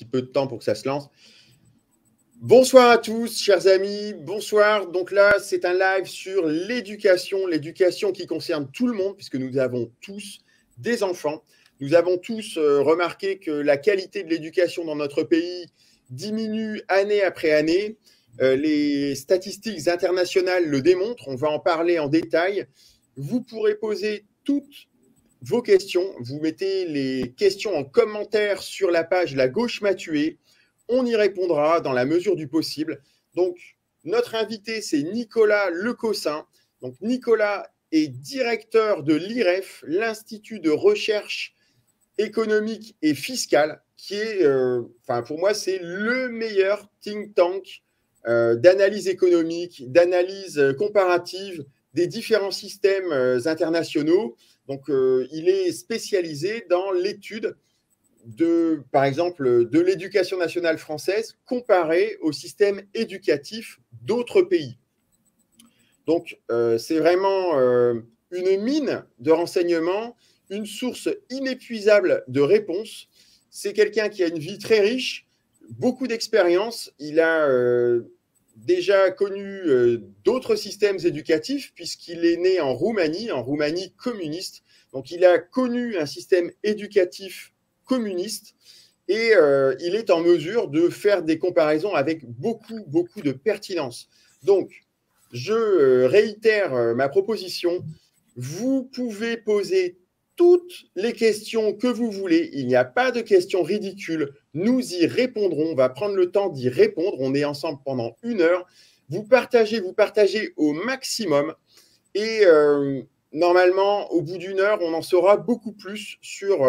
petit peu de temps pour que ça se lance. Bonsoir à tous, chers amis. Bonsoir. Donc là, c'est un live sur l'éducation qui concerne tout le monde, puisque nous avons tous des enfants. Nous avons tous remarqué que la qualité de l'éducation dans notre pays diminue année après année. Les statistiques internationales le démontrent. On va en parler en détail. Vous pourrez poser toutes vos questions. Vous mettez les questions en commentaire sur la page La Gauche m'a tué. On y répondra dans la mesure du possible. Donc, notre invité, c'est Nicolas Lecossin. Donc, Nicolas est directeur de l'IREF, l'Institut de recherche économique et fiscale, qui est, pour moi, c'est le meilleur think tank d'analyse économique, d'analyse comparative des différents systèmes internationaux. Donc, il est spécialisé dans l'étude par exemple, de l'éducation nationale française comparée au système éducatif d'autres pays. Donc, c'est vraiment une mine de renseignements, une source inépuisable de réponses. C'est quelqu'un qui a une vie très riche, beaucoup d'expérience. Il a déjà connu d'autres systèmes éducatifs puisqu'il est né en Roumanie communiste. Donc, il a connu un système éducatif communiste et il est en mesure de faire des comparaisons avec beaucoup de pertinence. Donc, je réitère ma proposition. Vous pouvez poser toutes les questions que vous voulez. Il n'y a pas de questions ridicules. Nous y répondrons. On va prendre le temps d'y répondre. On est ensemble pendant 1 heure. Vous partagez au maximum. Et normalement, au bout d'1 heure, on en saura beaucoup plus sur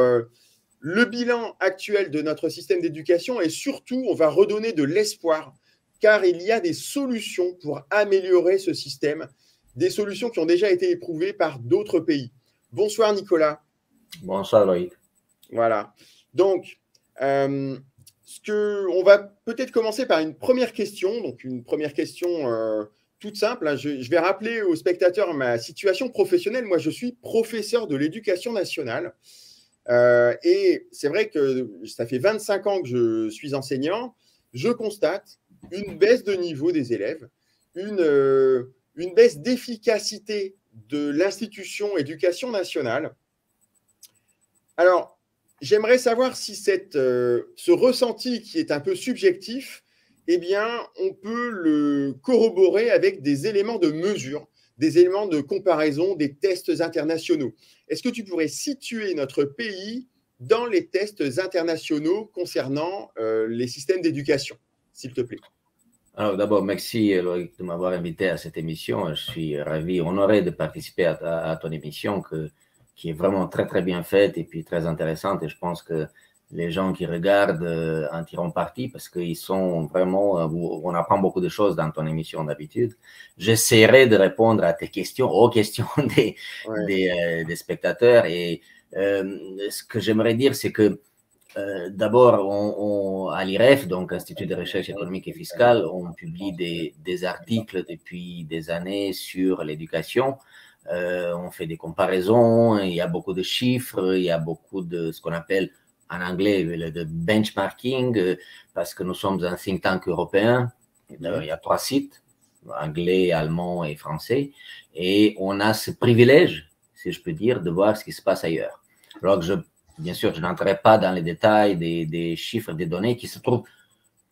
le bilan actuel de notre système d'éducation. Et surtout, on va redonner de l'espoir, car il y a des solutions pour améliorer ce système, des solutions qui ont déjà été éprouvées par d'autres pays. Bonsoir Nicolas. Bonsoir Loïc. Voilà. Donc, on va peut-être commencer par une première question. Donc, une première question toute simple. Je vais rappeler aux spectateurs ma situation professionnelle. Moi, je suis professeur de l'éducation nationale. Et c'est vrai que ça fait 25 ans que je suis enseignant. Je constate une baisse de niveau des élèves, une baisse d'efficacité de l'institution éducation nationale. Alors, j'aimerais savoir si ce ressenti qui est un peu subjectif, eh bien, on peut le corroborer avec des éléments de mesure, des éléments de comparaison, des tests internationaux. Est-ce que tu pourrais situer notre pays dans les tests internationaux concernant les systèmes d'éducation, s'il te plaît? Alors d'abord, merci Loïc de m'avoir invité à cette émission. Je suis ravi, honoré de participer à ton émission qui est vraiment très bien faite et puis très intéressante. Et je pense que les gens qui regardent en tireront parti parce qu'ils sont vraiment, on apprend beaucoup de choses dans ton émission d'habitude. J'essaierai de répondre à tes questions, aux questions des spectateurs. Et ce que j'aimerais dire, c'est que d'abord, à l'IREF, donc Institut de recherche économique et fiscale, on publie des articles depuis des années sur l'éducation. On fait des comparaisons, il y a beaucoup de chiffres, il y a beaucoup de ce qu'on appelle en anglais le benchmarking, parce que nous sommes un think tank européen. Il y a 3 sites, anglais, allemand et français, et on a ce privilège, si je peux dire, de voir ce qui se passe ailleurs. Alors que bien sûr, je n'entrerai pas dans les détails des chiffres, des données qui se trouvent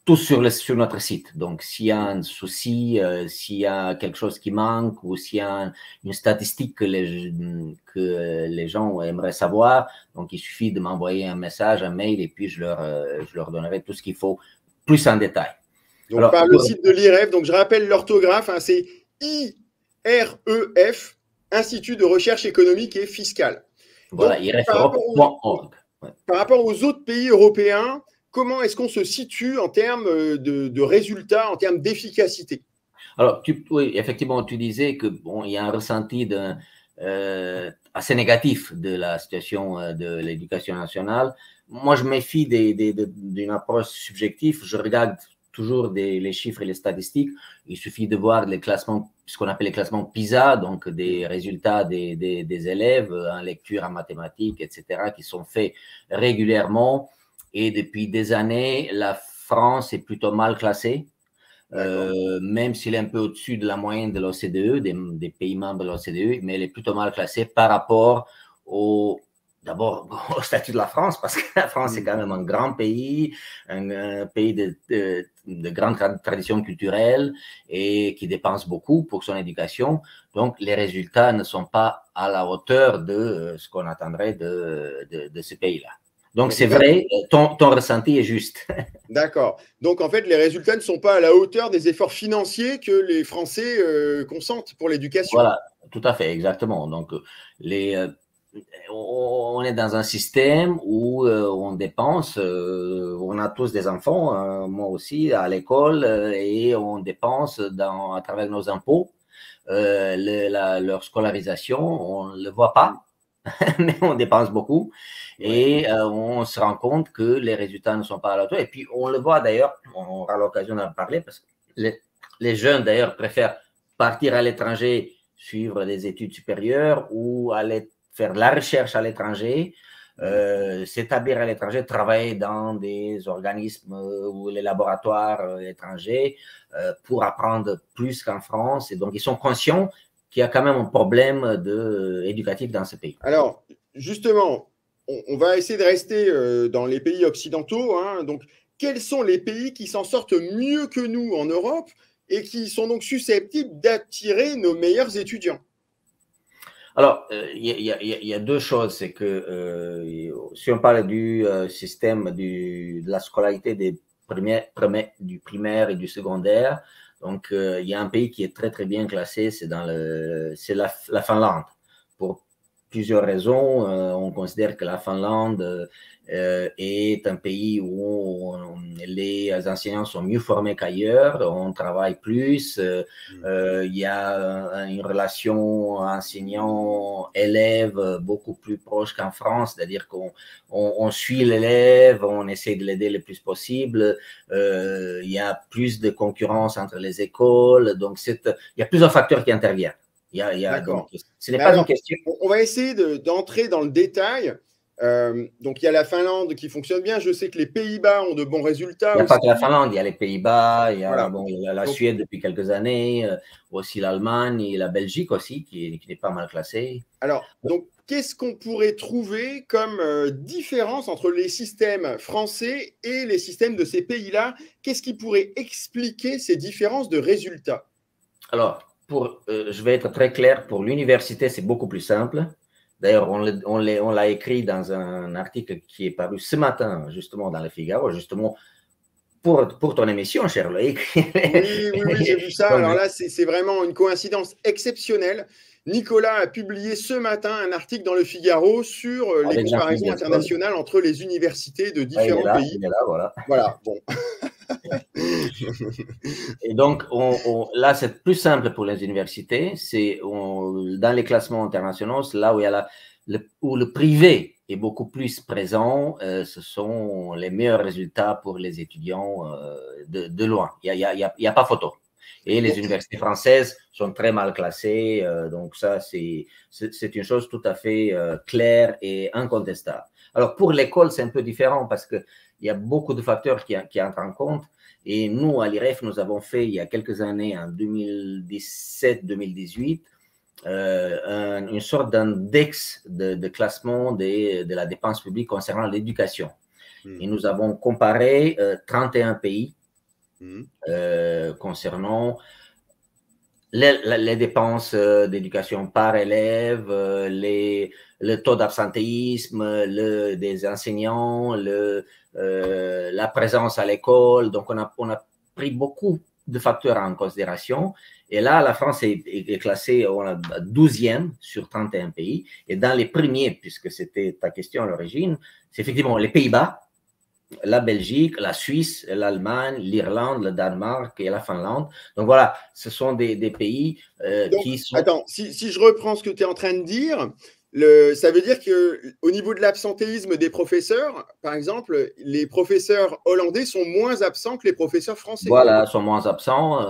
tous sur notre site. Donc, s'il y a un souci, s'il y a quelque chose qui manque ou s'il y a une statistique que les gens aimeraient savoir, donc il suffit de m'envoyer un message, un mail, et puis je leur donnerai tout ce qu'il faut, plus en détail. Donc, alors, par le site de l'IREF, donc je rappelle l'orthographe, c'est IREF, Institut de recherche économique et fiscale. Voilà, IREF.org. Par rapport aux autres pays européens, comment est-ce qu'on se situe en termes de résultats, en termes d'efficacité? Alors, oui, effectivement, tu disais qu'il y a un ressenti assez négatif de la situation de l'éducation nationale. Moi, je me méfie d'une approche subjective. Je regarde toujours les chiffres et les statistiques. Il suffit de voir les classements, ce qu'on appelle les classements PISA, donc des résultats des élèves en lecture, en mathématiques, etc., qui sont faits régulièrement. Et depuis des années, la France est plutôt mal classée. Même s'il est un peu au-dessus de la moyenne de l'OCDE, des pays membres de l'OCDE, mais elle est plutôt mal classée par rapport d'abord au statut de la France, parce que la France est quand même un grand pays, un pays de grande tradition culturelle et qui dépense beaucoup pour son éducation. Donc, les résultats ne sont pas à la hauteur de ce qu'on attendrait de ce pays-là. Donc, c'est vrai, ton ressenti est juste. D'accord. Donc, en fait, les résultats ne sont pas à la hauteur des efforts financiers que les Français consentent pour l'éducation. Voilà, tout à fait, exactement. Donc, on est dans un système où on dépense, on a tous des enfants, moi aussi, à l'école, et on dépense à travers nos impôts leur scolarisation. On ne le voit pas, mais on dépense beaucoup. Et on se rend compte que les résultats ne sont pas à la hauteur. Et puis, on le voit d'ailleurs, on aura l'occasion d'en parler, parce que les jeunes, d'ailleurs, préfèrent partir à l'étranger, suivre des études supérieures ou aller faire de la recherche à l'étranger, s'établir à l'étranger, travailler dans des organismes ou les laboratoires étrangers pour apprendre plus qu'en France. Et donc, ils sont conscients qu'il y a quand même un problème éducatif dans ce pays. Alors, justement, on va essayer de rester dans les pays occidentaux. Hein. Donc, quels sont les pays qui s'en sortent mieux que nous en Europe et qui sont donc susceptibles d'attirer nos meilleurs étudiants? Alors, il y a deux choses. C'est que si on parle du système de la scolarité du primaire et du secondaire, donc il y a un pays qui est très très bien classé, c'est la Finlande. Pour plusieurs raisons, on considère que la Finlande est un pays où les enseignants sont mieux formés qu'ailleurs, on travaille plus, il y a une relation enseignant-élève beaucoup plus proche qu'en France, c'est-à-dire qu'on suit l'élève, on essaie de l'aider le plus possible, il y a plus de concurrence entre les écoles, donc il y a plusieurs facteurs qui interviennent. Donc, ce n'est pas une question. On va essayer d'entrer dans le détail. Donc, il y a la Finlande qui fonctionne bien. Je sais que les Pays-Bas ont de bons résultats. Il n'y a pas que la Finlande, il y a les Pays-Bas, il y a la Donc, Suède depuis quelques années, aussi l'Allemagne et la Belgique aussi, qui n'est pas mal classée. Alors, donc, qu'est-ce qu'on pourrait trouver comme différence entre les systèmes français et les systèmes de ces pays-là? Qu'est-ce qui pourrait expliquer ces différences de résultats? Alors, je vais être très clair, pour l'université, c'est beaucoup plus simple. D'ailleurs, on l'a écrit dans un article qui est paru ce matin, justement, dans le Figaro, justement, pour ton émission, cher Loïc. Oui, j'ai vu ça. Alors là, c'est vraiment une coïncidence exceptionnelle. Nicolas a publié ce matin un article dans le Figaro sur les comparaisons internationales entre les universités de différents pays. Il est là, voilà. Bon. Et donc, là, c'est plus simple pour les universités. C'est dans les classements internationaux, c'est là où, où le privé est beaucoup plus présent. Ce sont les meilleurs résultats pour les étudiants de loin. Il n'y a pas photo. Et les universités françaises sont très mal classées. Donc, ça, c'est une chose tout à fait claire et incontestable. Alors, pour l'école, c'est un peu différent parce qu'il y a beaucoup de facteurs qui entrent en compte. Et nous, à l'IREF, nous avons fait il y a quelques années, en 2017-2018, une sorte d'index de classement de la dépense publique concernant l'éducation. Et nous avons comparé 31 pays concernant les dépenses d'éducation par élève, le taux d'absentéisme des enseignants, la présence à l'école. Donc, on a pris beaucoup de facteurs en considération. Et là, la France est classée 12e sur 31 pays. Et dans les premiers, puisque c'était ta question à l'origine, c'est effectivement les Pays-Bas, la Belgique, la Suisse, l'Allemagne, l'Irlande, le Danemark et la Finlande. Donc voilà, ce sont des pays qui sont… Attends, si je reprends ce que tu es en train de dire, ça veut dire qu'au niveau de l'absentéisme des professeurs, par exemple, les professeurs hollandais sont moins absents que les professeurs français. Voilà, sont moins absents.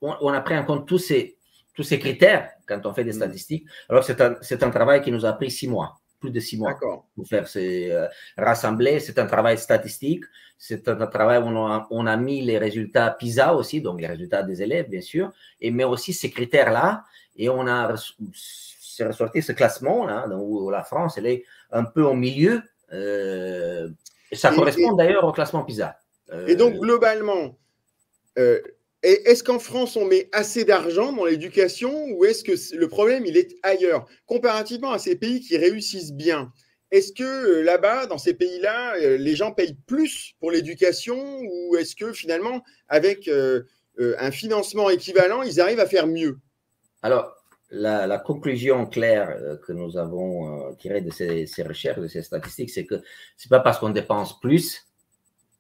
On a pris en compte tous ces critères quand on fait des statistiques. Alors, c'est un travail qui nous a pris 6 mois. plus de 6 mois D'accord. pour faire ces rassembler. C'est un travail statistique. C'est un travail où on a mis les résultats PISA aussi, donc les résultats des élèves, bien sûr, mais aussi ces critères-là. Et on a ressorti ce classement-là, où la France, elle est un peu au milieu. Ça correspond d'ailleurs au classement PISA. Et donc, globalement, est-ce qu'en France, on met assez d'argent dans l'éducation ou est-ce que le problème, il est ailleurs? Comparativement à ces pays qui réussissent bien, est-ce que là-bas, dans ces pays-là, les gens payent plus pour l'éducation ou est-ce que finalement, avec un financement équivalent, ils arrivent à faire mieux? Alors, la conclusion claire que nous avons tirée de ces recherches, de ces statistiques, c'est que ce n'est pas parce qu'on dépense plus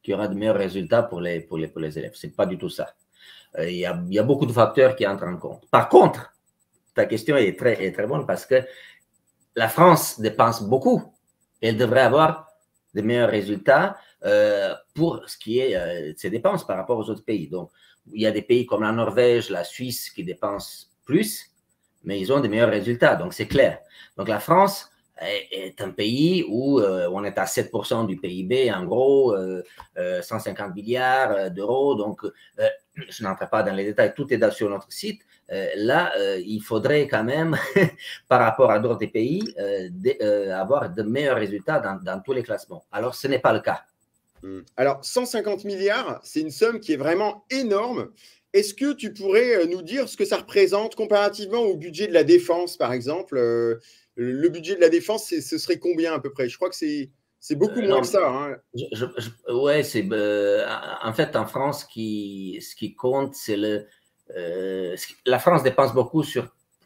qu'il y aura de meilleurs résultats pour les élèves. Ce n'est pas du tout ça. Il y a beaucoup de facteurs qui entrent en compte. Par contre, ta question est très bonne parce que la France dépense beaucoup. Elle devrait avoir de meilleurs résultats pour ce qui est de ses dépenses par rapport aux autres pays. Donc, il y a des pays comme la Norvège, la Suisse qui dépensent plus, mais ils ont des meilleurs résultats, donc c'est clair. Donc, la France est un pays où on est à 7% du PIB, en gros, 150 milliards d'euros. Donc, je n'entre pas dans les détails, tout est sur notre site. Là, il faudrait quand même, par rapport à d'autres pays, avoir de meilleurs résultats dans tous les classements. Alors, ce n'est pas le cas. Alors, 150 milliards, c'est une somme qui est vraiment énorme. Est-ce que tu pourrais nous dire ce que ça représente comparativement au budget de la défense, par exemple? Le budget de la défense, ce serait combien à peu près? Je crois que c'est beaucoup moins que ça. Hein. Ouais, en fait, en France, ce qui compte, c'est la France dépense beaucoup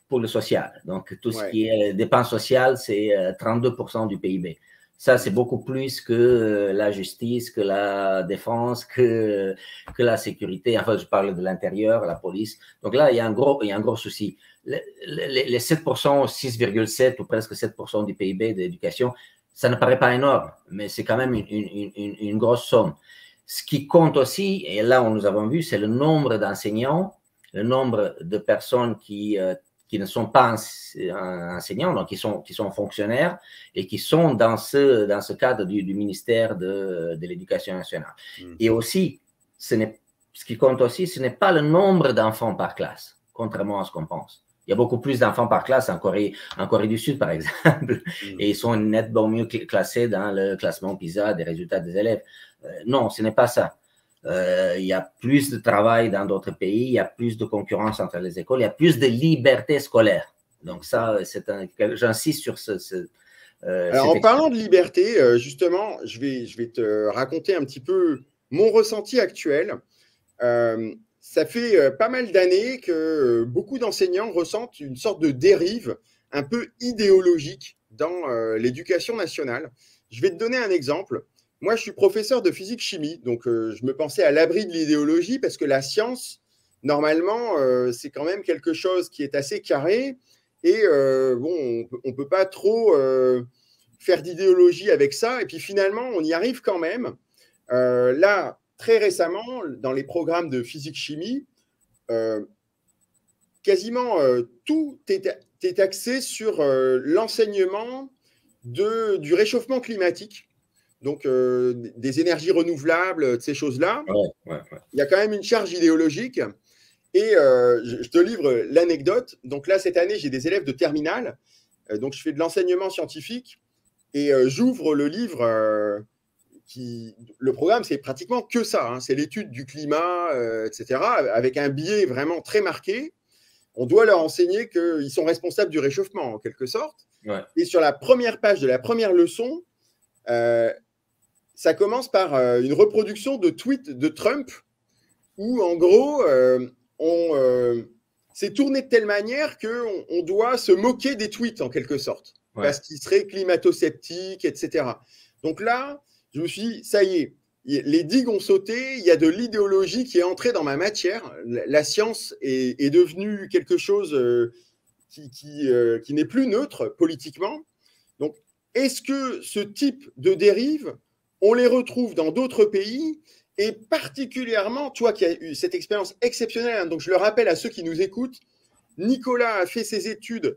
pour le social. Donc, tout ce qui est dépenses sociales, c'est 32% du PIB. Ça, c'est beaucoup plus que la justice, que la défense, que la sécurité. Enfin, je parle de l'intérieur, la police. Donc là, il y a un gros souci. Les 7%, 6,7 ou presque 7% du PIB de l'éducation, ça ne paraît pas énorme, mais c'est quand même une grosse somme. Ce qui compte aussi, et là, nous avons vu, c'est le nombre d'enseignants, le nombre de personnes qui ne sont pas enseignants, donc qui sont fonctionnaires et qui sont dans ce cadre du ministère de l'Éducation nationale. Et aussi, ce qui compte aussi, ce n'est pas le nombre d'enfants par classe, contrairement à ce qu'on pense. Il y a beaucoup plus d'enfants par classe en Corée du Sud, par exemple, et ils sont nettement mieux classés dans le classement PISA des résultats des élèves. Non, ce n'est pas ça. Il y a plus de travail dans d'autres pays, il y a plus de concurrence entre les écoles, il y a plus de liberté scolaire. Donc ça, j'insiste sur alors, en parlant de liberté, justement, je vais te raconter un petit peu mon ressenti actuel. Ça fait pas mal d'années que beaucoup d'enseignants ressentent une sorte de dérive un peu idéologique dans l'éducation nationale. Je vais te donner un exemple. Moi, je suis professeur de physique-chimie, donc je me pensais à l'abri de l'idéologie parce que la science, normalement, c'est quand même quelque chose qui est assez carré et bon, on ne peut pas trop faire d'idéologie avec ça. Et puis finalement, on y arrive quand même. Là, très récemment, dans les programmes de physique-chimie, quasiment tout est axé sur l'enseignement du réchauffement climatique. Donc, des énergies renouvelables, de ces choses-là. Ouais. Il y a quand même une charge idéologique. Et je te livre l'anecdote. Donc là, cette année, j'ai des élèves de terminale. Donc, je fais de l'enseignement scientifique. Et j'ouvre le livre. Le programme, c'est pratiquement que ça. Hein. C'est l'étude du climat, etc. Avec un biais vraiment très marqué. On doit leur enseigner qu'ils sont responsables du réchauffement, en quelque sorte. Ouais. Et sur la première page de la première leçon, ça commence par une reproduction de tweets de Trump où, en gros, on s'est tourné de telle manière qu'on doit se moquer des tweets, en quelque sorte, parce qu'ils seraient climato-sceptiques, etc. Donc là, je me suis dit, ça y est, les digues ont sauté, il y a de l'idéologie qui est entrée dans ma matière. La science est devenue quelque chose qui n'est plus neutre politiquement. Donc, est-ce que ce type de dérive, on les retrouve dans d'autres pays et particulièrement, toi qui as eu cette expérience exceptionnelle, hein, donc je le rappelle à ceux qui nous écoutent, Nicolas a fait ses études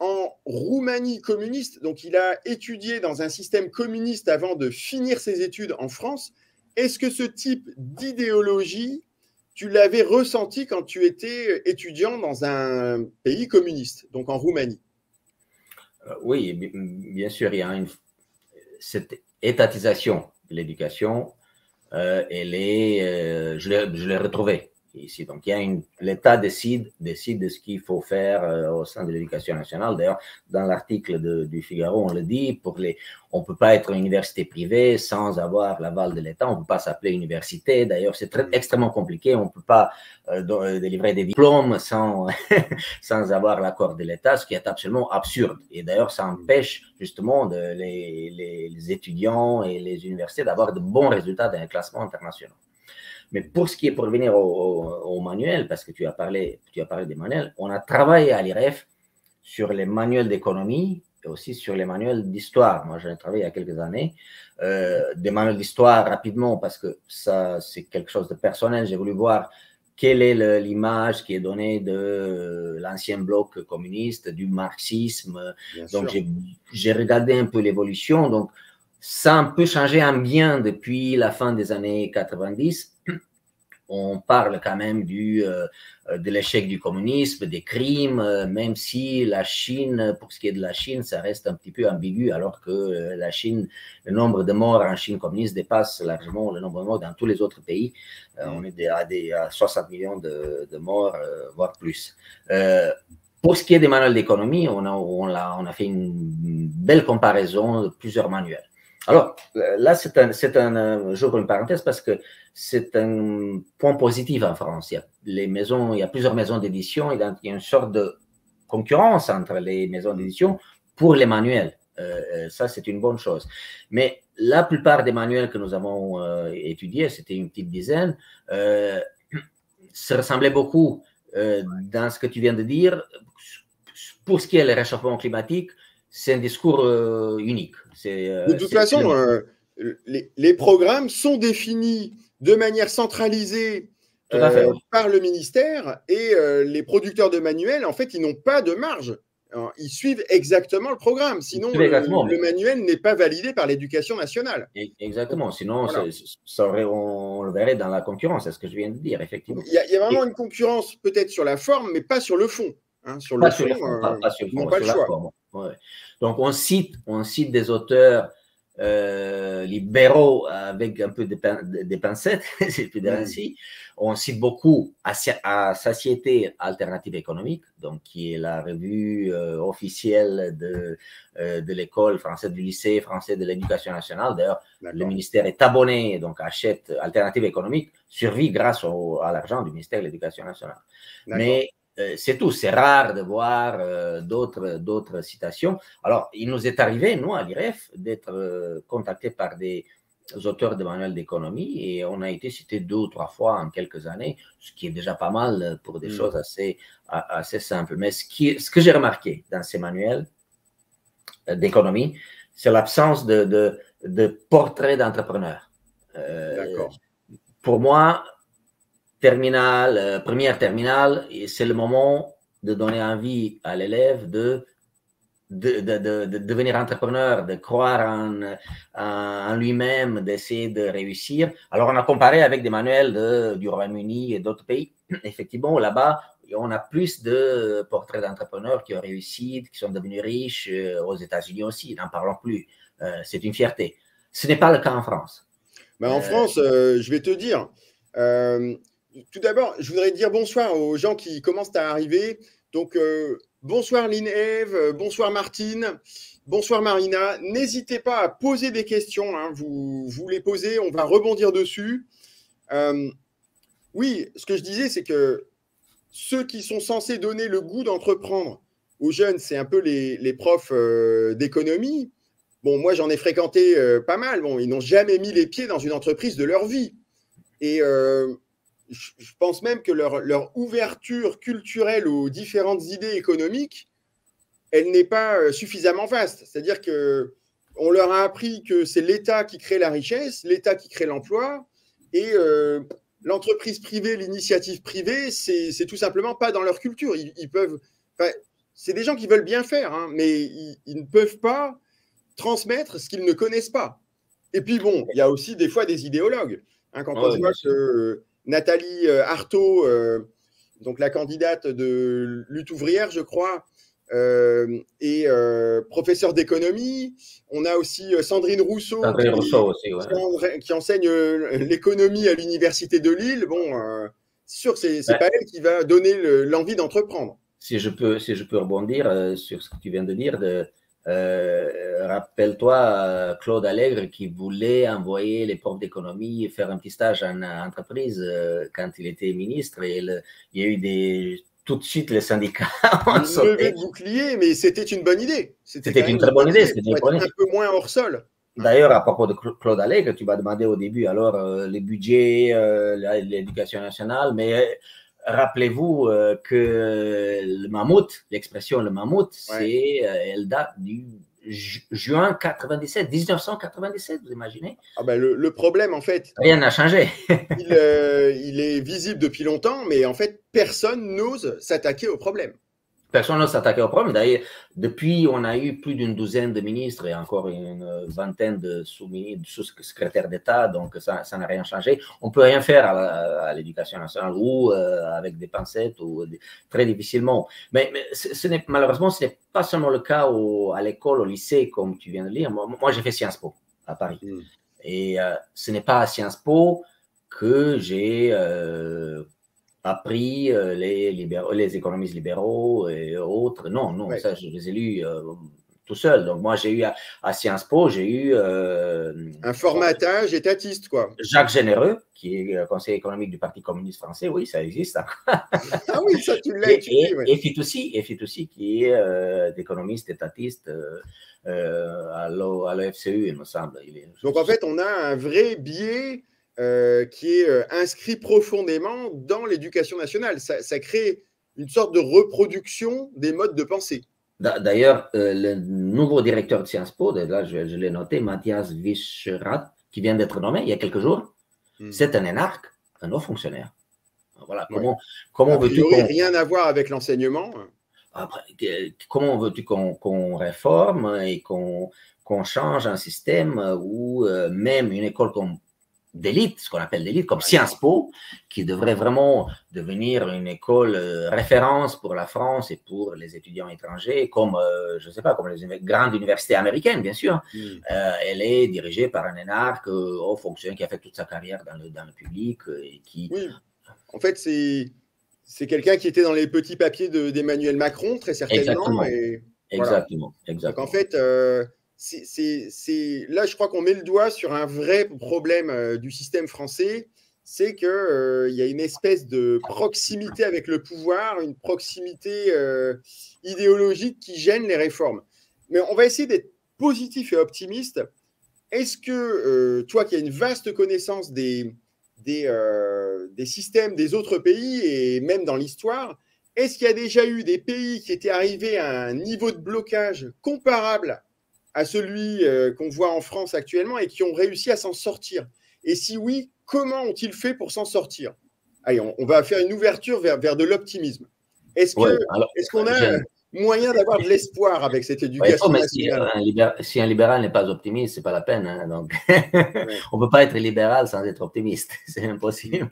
en Roumanie communiste, donc il a étudié dans un système communiste avant de finir ses études en France. Est-ce que ce type d'idéologie, tu l'avais ressenti quand tu étais étudiant dans un pays communiste, donc en Roumanie? Oui, bien sûr, il y a cette étatisation de l'éducation, je l'ai retrouvée ici. Donc, l'État décide de ce qu'il faut faire au sein de l'éducation nationale. D'ailleurs, dans l'article du Figaro, on le dit, on ne peut pas être une université privée sans avoir l'aval de l'État. On ne peut pas s'appeler université. D'ailleurs, c'est extrêmement compliqué. On ne peut pas délivrer des diplômes sans, sans avoir l'accord de l'État, ce qui est absolument absurde. Et d'ailleurs, ça empêche justement les étudiants et les universités d'avoir de bons résultats dans les classements internationaux. Mais pour ce qui est, pour revenir au manuel, parce que tu as parlé des manuels, on a travaillé à l'IREF sur les manuels d'économie et aussi sur les manuels d'histoire. Moi, j'ai travaillé il y a quelques années. Des manuels d'histoire rapidement, parce que ça, c'est quelque chose de personnel. J'ai voulu voir quelle est l'image qui est donnée de l'ancien bloc communiste, du marxisme. Donc, j'ai regardé un peu l'évolution. Donc, ça a un peu changé en bien depuis la fin des années 90. On parle quand même de l'échec du communisme, des crimes, même si la Chine, pour ce qui est de la Chine, ça reste un petit peu ambigu, alors que la Chine, le nombre de morts en Chine communiste dépasse largement le nombre de morts dans tous les autres pays. On est à 60 millions de morts, voire plus. Pour ce qui est des manuels d'économie, on a fait une belle comparaison de plusieurs manuels. Alors, là, j'ouvre une parenthèse parce que c'est un point positif en France. Il y a plusieurs maisons d'édition, il y a une sorte de concurrence entre les maisons d'édition pour les manuels. Ça, c'est une bonne chose. Mais la plupart des manuels que nous avons étudiés, c'était une petite dizaine, se ressemblaient beaucoup dans ce que tu viens de dire. Pour ce qui est le réchauffement climatique, c'est un discours unique. De toute façon, les programmes sont définis de manière centralisée par le ministère et les producteurs de manuels, en fait, ils n'ont pas de marge. Alors, ils suivent exactement le programme. Sinon, le manuel n'est pas validé par l'éducation nationale. Exactement. Sinon, voilà. On le verrait dans la concurrence, c'est ce que je viens de dire, effectivement. Il y a vraiment une concurrence peut-être sur la forme, mais pas sur le fond. Hein, sur pas sur le fond, pas sur le fond, pas sur la forme. Ouais. Donc, on cite des auteurs libéraux avec un peu des pincettes, si je puis dire ainsi. On cite beaucoup à Satiété Alternative Économique, donc qui est la revue officielle de l'école française, du lycée français de l'éducation nationale. D'ailleurs, le ministère est abonné, donc achète Alternative Économique, survit grâce à l'argent du ministère de l'Éducation nationale. Mais c'est tout, c'est rare de voir d'autres citations. Alors, il nous est arrivé, nous, à l'IREF, d'être contactés par des auteurs de manuels d'économie et on a été cité 2 ou 3 fois en quelques années, ce qui est déjà pas mal pour des choses assez simples. Mais ce que j'ai remarqué dans ces manuels d'économie, c'est l'absence de portrait d'entrepreneur. Pour moi, première terminale, c'est le moment de donner envie à l'élève de devenir entrepreneur, de croire en lui-même, d'essayer de réussir. Alors, on a comparé avec des manuels du Royaume-Uni et d'autres pays. Effectivement, là-bas, on a plus de portraits d'entrepreneurs qui ont réussi, qui sont devenus riches, aux États-Unis aussi, n'en parlons plus. C'est une fierté. Ce n'est pas le cas en France. Ben en France, je vais te dire, tout d'abord, je voudrais dire bonsoir aux gens qui commencent à arriver. Donc, bonsoir Lynn-Ève, bonsoir Martine, bonsoir Marina. N'hésitez pas à poser des questions. Hein, vous les posez, on va rebondir dessus. Oui, ce que je disais, c'est que ceux qui sont censés donner le goût d'entreprendre aux jeunes, c'est un peu les profs d'économie. Bon, moi, j'en ai fréquenté pas mal. Bon, ils n'ont jamais mis les pieds dans une entreprise de leur vie. Et je pense même que leur ouverture culturelle aux différentes idées économiques, elle n'est pas suffisamment vaste. C'est-à-dire qu'on leur a appris que c'est l'État qui crée la richesse, l'État qui crée l'emploi, et l'entreprise privée, l'initiative privée, c'est tout simplement pas dans leur culture. Ils peuvent, c'est des gens qui veulent bien faire, hein, mais ils ne peuvent pas transmettre ce qu'ils ne connaissent pas. Et puis bon, il y a aussi des fois des idéologues. Hein, quand on voit que Nathalie Arthaud, donc la candidate de Lutte ouvrière, je crois, est professeure d'économie. On a aussi Sandrine Rousseau, qui enseigne l'économie à l'université de Lille. Bon, c'est sûr que c'est pas elle qui va donner l'envie d'entreprendre. Si je peux rebondir sur ce que tu viens de dire, rappelle-toi Claude Allègre qui voulait envoyer les profs d'économie faire un petit stage en entreprise quand il était ministre, et il y a eu tout de suite les syndicats ont sauté. Levé de bouclier, mais c'était une bonne idée. C'était une très bonne idée. C'était un peu moins hors sol. D'ailleurs, à propos de Claude Allègre, tu m'as demandé au début alors les budgets, l'éducation nationale, mais rappelez-vous que le mammouth, l'expression le mammouth, elle date du juin 97, 1997, vous imaginez? Ah ben le problème, en fait… Rien n'a changé. il est visible depuis longtemps, mais en fait, personne n'ose s'attaquer au problème. Personne n'ose s'attaquer au problème. D'ailleurs, depuis, on a eu plus d'une douzaine de ministres et encore une vingtaine de sous-secrétaires d'État, donc ça n'a rien changé. On ne peut rien faire à l'éducation nationale ou avec des pincettes ou très difficilement. Mais malheureusement, ce n'est pas seulement le cas à l'école, au lycée, comme tu viens de lire. Moi j'ai fait Sciences Po à Paris. Et ce n'est pas à Sciences Po que j'ai appris les économistes libéraux et autres. Non, ça, je les ai lus tout seul. Donc, moi, j'ai eu à Sciences Po, j'ai eu… un formatage étatiste, quoi. Jacques Généreux, qui est conseiller économique du Parti communiste français. Oui, ça existe. Ah oui, ça, tu l'as étudié. Et Fitoussi, qui est économiste étatiste à l'OFCE, il me semble. Donc, en fait, on a un vrai biais qui est inscrit profondément dans l'éducation nationale. Ça crée une sorte de reproduction des modes de pensée. D'ailleurs, le nouveau directeur de Sciences Po, là je l'ai noté, Mathias Vischerath, qui vient d'être nommé il y a quelques jours, c'est un énarque, un haut fonctionnaire. Voilà, comment veux-tu rien à voir avec l'enseignement. Après, comment veux-tu qu'on réforme et qu'on change un système où même une école comme d'élite, ce qu'on appelle d'élite, comme Sciences Po, qui devrait vraiment devenir une école référence pour la France et pour les étudiants étrangers, comme, je ne sais pas, comme les grandes universités américaines, bien sûr. Elle est dirigée par un énarque haut fonctionnaire qui a fait toute sa carrière dans le public. Et qui… Oui, en fait, c'est quelqu'un qui était dans les petits papiers d'Emmanuel Macron, très certainement. Exactement. Donc, en fait… là, je crois qu'on met le doigt sur un vrai problème du système français, c'est qu'il y a une espèce de proximité avec le pouvoir, une proximité idéologique qui gêne les réformes. Mais on va essayer d'être positif et optimiste. Est-ce que toi qui as une vaste connaissance des systèmes des autres pays et même dans l'histoire, est-ce qu'il y a déjà eu des pays qui étaient arrivés à un niveau de blocage comparable à celui qu'on voit en France actuellement et qui ont réussi à s'en sortir? Et si oui, comment ont-ils fait pour s'en sortir? Allez, on va faire une ouverture vers de l'optimisme. Est-ce qu'on a moyen d'avoir de l'espoir avec cette éducation nationale? Si un libéral n'est pas optimiste, ce n'est pas la peine. Hein, donc on ne peut pas être libéral sans être optimiste. C'est impossible.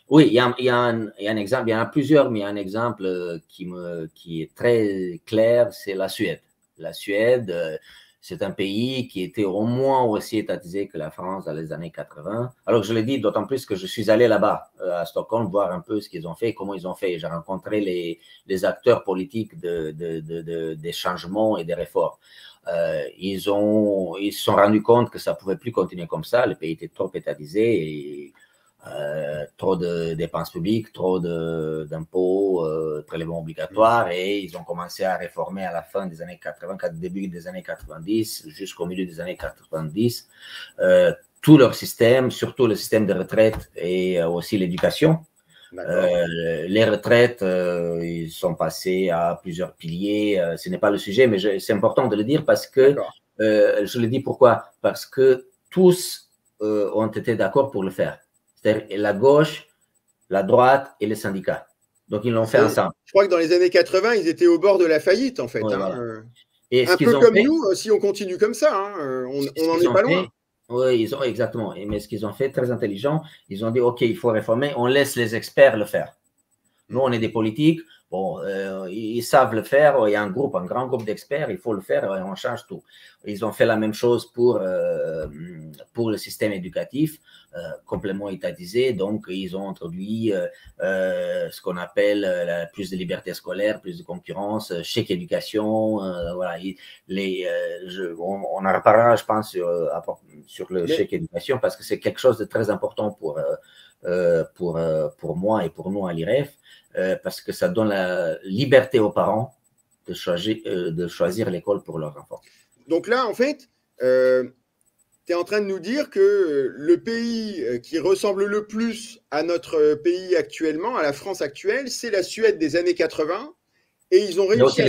Oui, il y a un exemple, il y en a plusieurs, mais il y a un exemple qui est très clair, c'est la Suède. La Suède, c'est un pays qui était au moins aussi étatisé que la France dans les années 80. Alors, je le dis d'autant plus que je suis allé là-bas, à Stockholm, voir un peu ce qu'ils ont fait, comment ils ont fait. J'ai rencontré les acteurs politiques des changements et des réformes. Ils se sont rendus compte que ça ne pouvait plus continuer comme ça. Le pays était trop étatisé et trop de dépenses publiques, trop d'impôts, prélèvements obligatoires, et ils ont commencé à réformer à la fin des années 80, début des années 90, jusqu'au milieu des années 90, tout leur système, surtout le système de retraite et aussi l'éducation. Les retraites, ils sont passés à plusieurs piliers. Ce n'est pas le sujet, mais c'est important de le dire parce que, je le dis pourquoi? Parce que tous ont été d'accord pour le faire. C'est-à-dire la gauche, la droite et les syndicats. Donc, ils l'ont fait ensemble. Je crois que dans les années 80, ils étaient au bord de la faillite, en fait. Ouais, Hein. voilà. Et un peu comme nous, si on continue comme ça, hein, on n'en est pas loin. Oui, ils ont, exactement. Mais ce qu'ils ont fait, très intelligent, ils ont dit, OK, il faut réformer, on laisse les experts le faire. Nous, on est des politiques, bon, ils savent le faire, il y a un grand groupe d'experts, il faut le faire et on change tout. Ils ont fait la même chose pour le système éducatif, complètement étatisé, donc ils ont introduit ce qu'on appelle plus de liberté scolaire, plus de concurrence, chèque éducation, voilà. On en reparlera, je pense, sur le chèque éducation, parce que c'est quelque chose de très important pour moi et pour nous à l'IREF. Parce que ça donne la liberté aux parents de choisir l'école pour leurs enfants. Donc là, en fait, tu es en train de nous dire que le pays qui ressemble le plus à notre pays actuellement, à la France actuelle, c'est la Suède des années 80. Et ils ont réussi il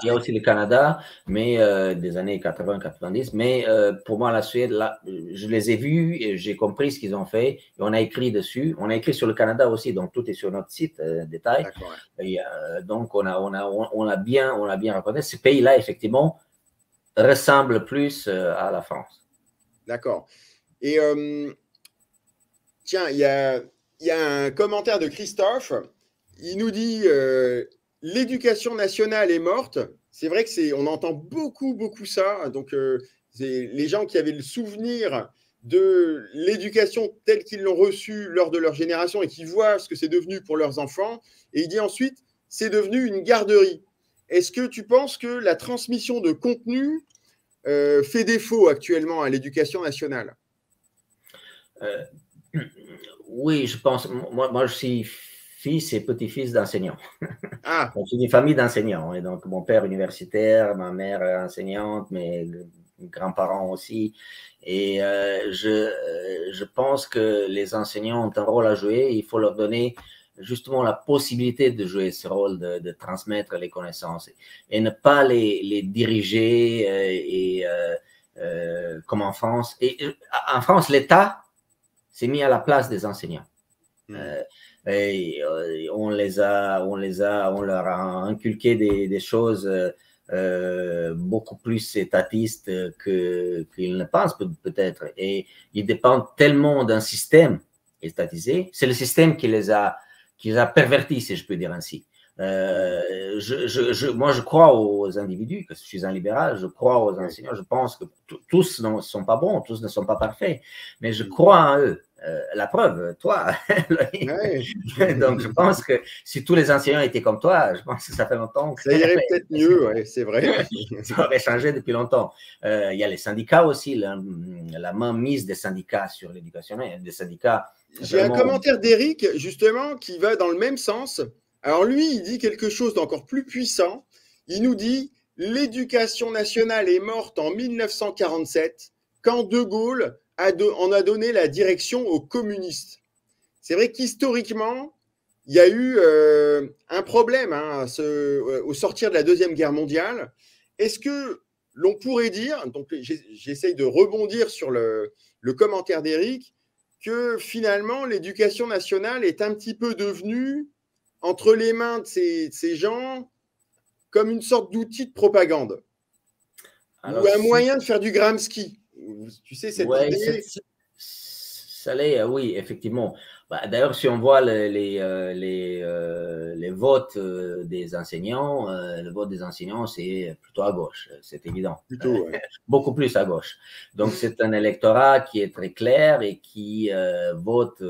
y a aussi le Canada, mais des années 80-90. Mais pour moi, la Suède, là, je les ai vus et j'ai compris ce qu'ils ont fait. Et on a écrit dessus. On a écrit sur le Canada aussi, donc tout est sur notre site, détail. Et, donc, on a bien reconnu. Ce pays-là, effectivement, ressemble plus à la France. D'accord. Et tiens, il y a un commentaire de Christophe. Il nous dit l'éducation nationale est morte. C'est vrai que on entend beaucoup ça. Donc, les gens qui avaient le souvenir de l'éducation telle qu'ils l'ont reçue lors de leur génération et qui voient ce que c'est devenu pour leurs enfants. Et il dit ensuite, c'est devenu une garderie. Est-ce que tu penses que la transmission de contenu fait défaut actuellement à l'éducation nationale? Oui, je pense. Moi, je suis fils et petit-fils d'enseignants. Ah. Donc, c'est une famille d'enseignants. Et donc, mon père universitaire, ma mère enseignante, mes grands-parents aussi. Et je pense que les enseignants ont un rôle à jouer. Il faut leur donner justement la possibilité de jouer ce rôle, de transmettre les connaissances et ne pas les diriger comme en France. Et en France, l'État s'est mis à la place des enseignants. On leur a inculqué des choses beaucoup plus étatistes qu'ils ne pensent peut-être. Et ils dépendent tellement d'un système étatisé. C'est le système qui les a pervertis, si je peux dire ainsi. Moi, je crois aux individus, que je suis un libéral, je crois aux enseignants, je pense que tous ne sont pas bons, tous ne sont pas parfaits, mais je crois en eux. La preuve, toi. Donc, je pense que si tous les enseignants étaient comme toi, je pense que ça fait longtemps. Ça irait peut-être mieux, ouais, c'est vrai. Ça aurait changé depuis longtemps. Il y a les syndicats aussi, la main mise des syndicats sur l'éducation, des syndicats. J'ai un commentaire d'Éric, justement, qui va dans le même sens. Alors lui, il dit quelque chose d'encore plus puissant. Il nous dit « L'éducation nationale est morte en 1947 quand De Gaulle en a donné la direction aux communistes. » C'est vrai qu'historiquement, il y a eu un problème au sortir de la Deuxième Guerre mondiale. Est-ce que l'on pourrait dire, donc j'essaye de rebondir sur le commentaire d'Éric, que finalement l'éducation nationale est un petit peu devenue entre les mains de ces gens comme une sorte d'outil de propagande. Alors, ou un moyen de faire du Gramsci. Tu sais, cette idée. Ça l'est, oui, effectivement. D'ailleurs, si on voit les votes des enseignants, le vote des enseignants, c'est plutôt à gauche, c'est évident. Plutôt, ouais. Beaucoup plus à gauche. Donc, c'est un électorat qui est très clair et qui vote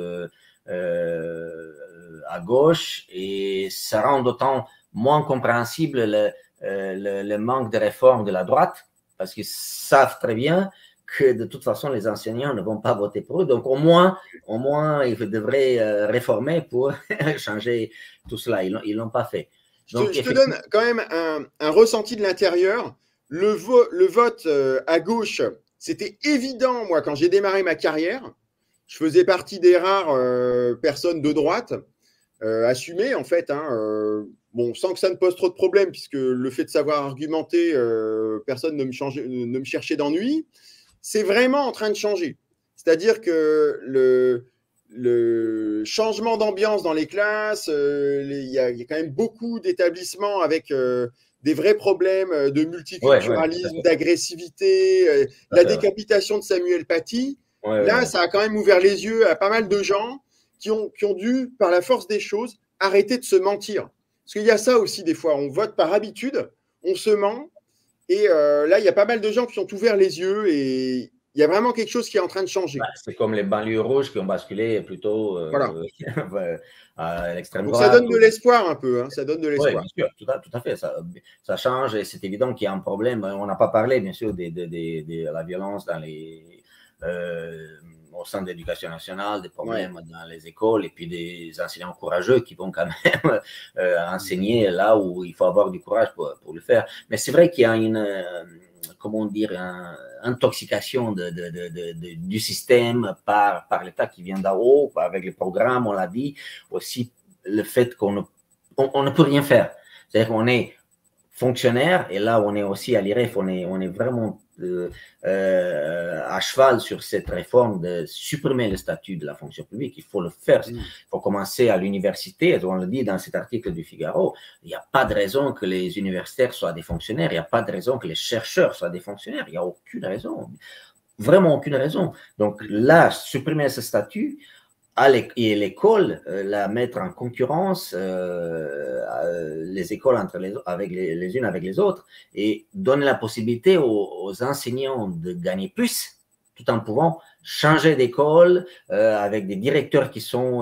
à gauche, et ça rend d'autant moins compréhensible le manque de réforme de la droite, parce qu'ils savent très bien que de toute façon, les enseignants ne vont pas voter pour eux. Donc, au moins ils devraient réformer pour changer tout cela. Ils ne l'ont pas fait. Donc, je te donne quand même un ressenti de l'intérieur. Le vote à gauche, c'était évident, moi, quand j'ai démarré ma carrière. Je faisais partie des rares personnes de droite assumées, en fait. Bon, sans que ça ne pose trop de problèmes, puisque le fait de savoir argumenter, personne ne me cherchait d'ennui. C'est vraiment en train de changer. C'est-à-dire que changement d'ambiance dans les classes. Il y a quand même beaucoup d'établissements avec des vrais problèmes de multiculturalisme, d'agressivité, la décapitation de Samuel Paty. Là, ça a quand même ouvert les yeux à pas mal de gens qui ont dû, par la force des choses, arrêter de se mentir. Parce qu'il y a ça aussi des fois, on vote par habitude, on se ment, et là, il y a pas mal de gens qui ont ouvert les yeux, et il y a vraiment quelque chose qui est en train de changer. C'est comme les banlieues rouges qui ont basculé plutôt à l'extrême droite. Ça donne de l'espoir un peu, hein, ça donne de l'espoir. Oui, bien sûr, tout à fait, ça change, et c'est évident qu'il y a un problème. On n'a pas parlé, bien sûr, de la violence dans au sein de l'éducation nationale, des problèmes dans les écoles, et puis des enseignants courageux qui vont quand même enseigner là où il faut avoir du courage pour le faire. Mais c'est vrai qu'il y a une intoxication du système par l'État qui vient d'en haut, avec les programmes, on l'a dit, aussi le fait qu'on ne peut rien faire. C'est-à-dire qu'on est fonctionnaire, et là on est aussi à l'IREF, on est vraiment à cheval sur cette réforme de supprimer le statut de la fonction publique. Il faut le faire. Il faut commencer à l'université. On le dit dans cet article du Figaro, il n'y a pas de raison que les universitaires soient des fonctionnaires, il n'y a pas de raison que les chercheurs soient des fonctionnaires, il n'y a aucune raison, vraiment aucune raison. Donc là, supprimer ce statut, et l'école, la mettre en concurrence, les écoles les unes avec les autres, et donner la possibilité aux enseignants de gagner plus, tout en pouvant changer d'école avec des directeurs qui sont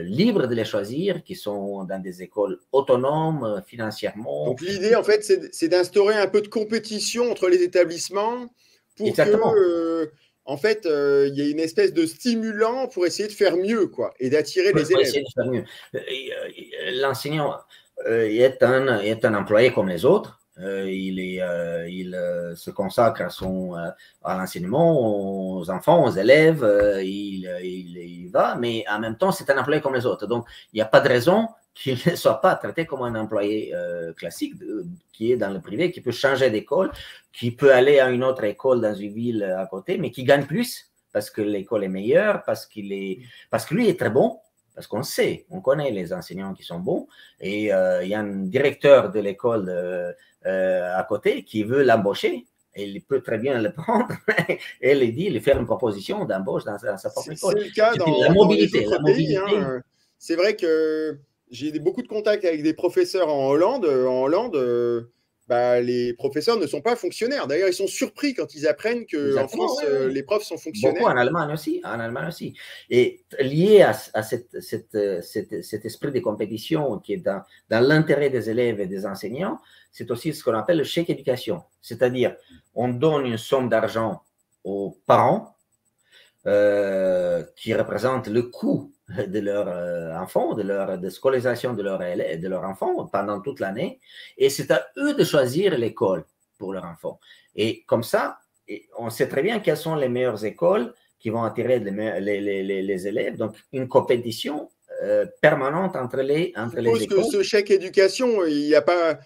libres de les choisir, qui sont dans des écoles autonomes financièrement. Donc l'idée, en fait, c'est d'instaurer un peu de compétition entre les établissements pour Exactement. que en fait, il y a une espèce de stimulant pour essayer de faire mieux, quoi, et d'attirer les élèves. Essayer de faire mieux. L'enseignant est un employé comme les autres. Il se consacre à l'enseignement, aux enfants, aux élèves. Il va, mais en même temps, c'est un employé comme les autres. Donc, il n'y a pas de raison qu'il ne soit pas traité comme un employé classique qui est dans le privé, qui peut changer d'école, qui peut aller à une autre école dans une ville à côté, mais qui gagne plus parce que l'école est meilleure, parce que lui est très bon, parce qu'on sait, on connaît les enseignants qui sont bons, et il y a un directeur de l'école à côté qui veut l'embaucher. Et il peut très bien le prendre et lui faire une proposition d'embauche dans sa propre école. C'est le cas dans la mobilité. Dans les autres pays, hein. C'est vrai que j'ai beaucoup de contacts avec des professeurs en Hollande. En Hollande, les professeurs ne sont pas fonctionnaires. D'ailleurs, ils sont surpris quand ils apprennent qu'en France, les profs sont fonctionnaires. Beaucoup en Allemagne aussi. Et lié à cet esprit de compétition qui est dans l'intérêt des élèves et des enseignants, c'est aussi ce qu'on appelle le chèque éducation. C'est-à-dire, on donne une somme d'argent aux parents qui représente le coût de leur enfant, de scolarisation de leur enfant pendant toute l'année, et c'est à eux de choisir l'école pour leur enfant. Et comme ça, on sait très bien quelles sont les meilleures écoles qui vont attirer les élèves, donc une compétition permanente entre les écoles. Je suppose que ce chèque éducation, il n'y a pas,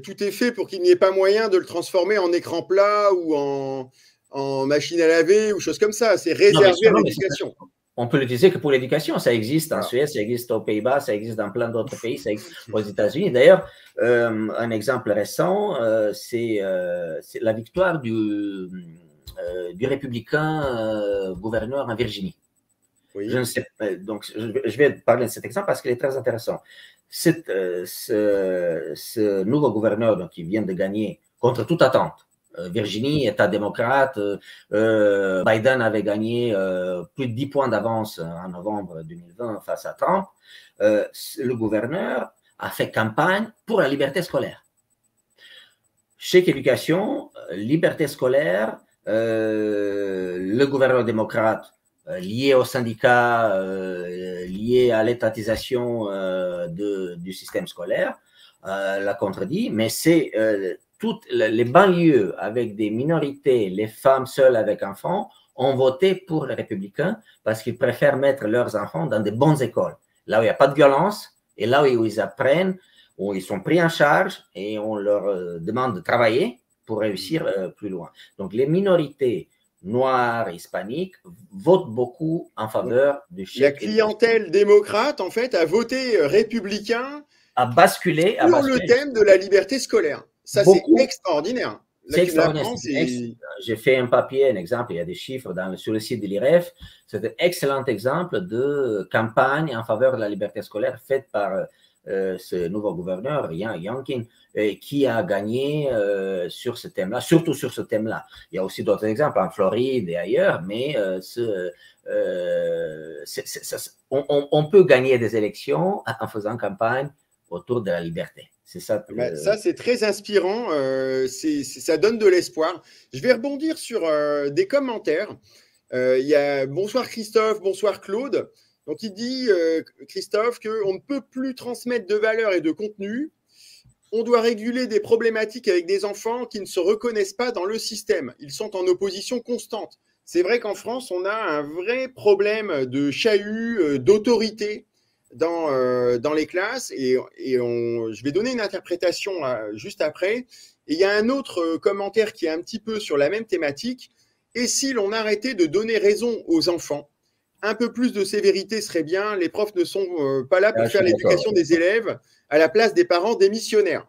tout est fait pour qu'il n'y ait pas moyen de le transformer en écran plat ou en machine à laver ou choses comme ça. C'est réservé à l'éducation. On peut l'utiliser que pour l'éducation. Ça existe en Suède, ça existe aux Pays-Bas, ça existe dans plein d'autres pays, ça existe aux États-Unis. D'ailleurs, un exemple récent, c'est la victoire du républicain gouverneur en Virginie. Oui. Je ne sais pas, donc je vais parler de cet exemple parce qu'il est très intéressant. Ce nouveau gouverneur donc, qui vient de gagner contre toute attente, Virginie, État démocrate, Biden avait gagné plus de 10 points d'avance en novembre 2020 face à Trump. Le gouverneur a fait campagne pour la liberté scolaire. Chèque éducation, liberté scolaire, le gouverneur démocrate lié aux syndicats, lié à l'étatisation du système scolaire, l'a contredit, mais c'est toutes les banlieues avec des minorités, les femmes seules avec enfants, ont voté pour les républicains parce qu'ils préfèrent mettre leurs enfants dans de bonnes écoles, là où il n'y a pas de violence et là où ils apprennent, où ils sont pris en charge et on leur demande de travailler pour réussir plus loin. Donc les minorités noirs, hispaniques, votent beaucoup en faveur du chèque. La clientèle démocrate, en fait, a voté républicain a basculé sur le thème de la liberté scolaire. Ça, c'est extraordinaire. C'est extraordinaire. J'ai fait un papier, un exemple, il y a des chiffres sur le site de l'IREF. C'est un excellent exemple de campagne en faveur de la liberté scolaire faite par ce nouveau gouverneur, Ian Youngkin, qui a gagné sur ce thème-là, surtout sur ce thème-là. Il y a aussi d'autres exemples en Floride et ailleurs, mais on peut gagner des élections en faisant campagne autour de la liberté. C'est ça. Ça, c'est très inspirant. Ça donne de l'espoir. Je vais rebondir sur des commentaires. Il y a bonsoir Christophe, bonsoir Claude. Donc, il dit, Christophe, qu'on ne peut plus transmettre de valeurs et de contenu. On doit réguler des problématiques avec des enfants qui ne se reconnaissent pas dans le système. Ils sont en opposition constante. C'est vrai qu'en France, on a un vrai problème de chahut, d'autorité dans les classes. Et je vais donner une interprétation juste après. Et il y a un autre commentaire qui est un petit peu sur la même thématique. Et si l'on arrêtait de donner raison aux enfants, un peu plus de sévérité serait bien. Les profs ne sont pas là pour faire l'éducation des élèves à la place des parents démissionnaires.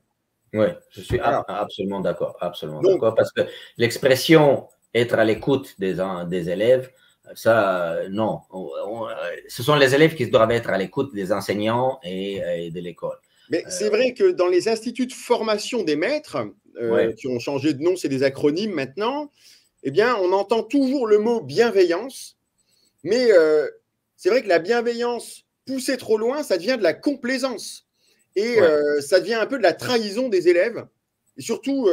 Oui, je suis absolument d'accord. Absolument d'accord. Parce que l'expression être à l'écoute des élèves, ça, non. Ce sont les élèves qui doivent être à l'écoute des enseignants et de l'école. Mais c'est vrai que dans les instituts de formation des maîtres, qui ont changé de nom, c'est des acronymes maintenant, eh bien, on entend toujours le mot bienveillance. Mais c'est vrai que la bienveillance poussée trop loin, ça devient de la complaisance. Et ça devient un peu de la trahison des élèves. Et surtout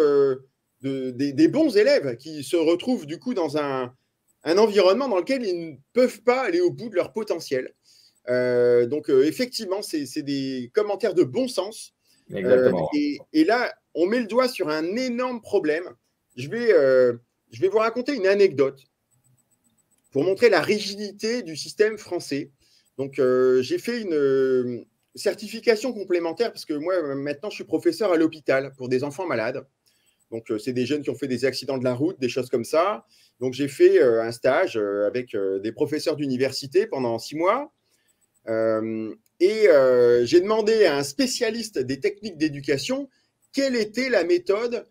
des bons élèves qui se retrouvent du coup dans un environnement dans lequel ils ne peuvent pas aller au bout de leur potentiel. Donc, effectivement, c'est des commentaires de bon sens. Exactement. Et là, on met le doigt sur un énorme problème. Je vais vous raconter une anecdote pour montrer la rigidité du système français. Donc, j'ai fait une certification complémentaire parce que moi, maintenant, je suis professeur à l'hôpital pour des enfants malades. Donc, c'est des jeunes qui ont fait des accidents de la route, des choses comme ça. Donc, j'ai fait un stage avec des professeurs d'université pendant 6 mois. J'ai demandé à un spécialiste des techniques d'éducation quelle était la méthode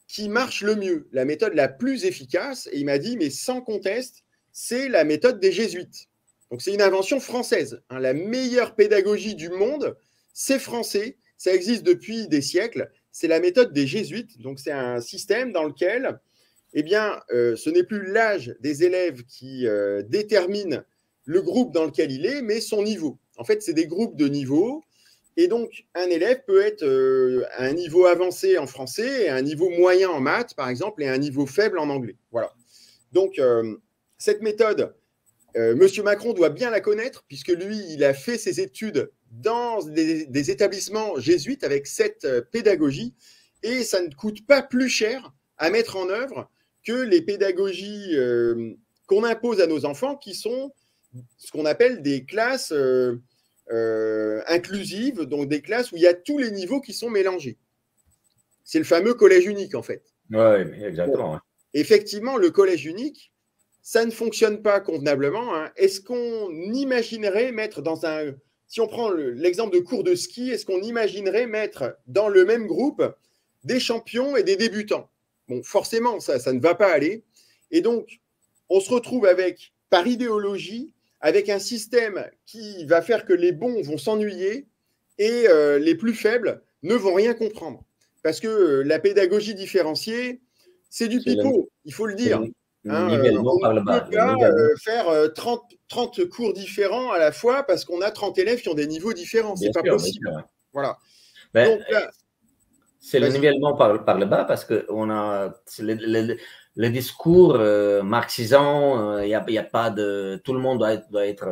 qui marche le mieux, la méthode la plus efficace. Et il m'a dit, mais sans conteste, c'est la méthode des jésuites. Donc, c'est une invention française. Hein. La meilleure pédagogie du monde, c'est français. Ça existe depuis des siècles. C'est la méthode des jésuites. Donc, c'est un système dans lequel, eh bien, ce n'est plus l'âge des élèves qui détermine le groupe dans lequel il est, mais son niveau. En fait, c'est des groupes de niveaux. Et donc, un élève peut être à un niveau avancé en français, et un niveau moyen en maths, par exemple, et un niveau faible en anglais. Voilà. Donc, cette méthode, M. Macron doit bien la connaître, puisque lui, il a fait ses études dans des établissements jésuites avec cette pédagogie, et ça ne coûte pas plus cher à mettre en œuvre que les pédagogies qu'on impose à nos enfants, qui sont ce qu'on appelle des classes inclusives, donc des classes où il y a tous les niveaux qui sont mélangés. C'est le fameux collège unique, en fait. Oui, exactement. Bon. Effectivement, le collège unique, ça ne fonctionne pas convenablement. Hein. Est-ce qu'on imaginerait mettre dans un... Si on prend l'exemple de cours de ski, est-ce qu'on imaginerait mettre dans le même groupe des champions et des débutants? Bon, forcément, ça ne va pas aller. Et donc, on se retrouve avec, par idéologie, avec un système qui va faire que les bons vont s'ennuyer et les plus faibles ne vont rien comprendre. Parce que la pédagogie différenciée, c'est du pipeau, il faut le dire. Hein, on ne peut pas faire 30 cours différents à la fois parce qu'on a 30 élèves qui ont des niveaux différents. Ce n'est pas possible. Voilà. Donc, c'est le nivellement par le bas parce que on a le discours marxisant, il y a pas de... Tout le monde doit être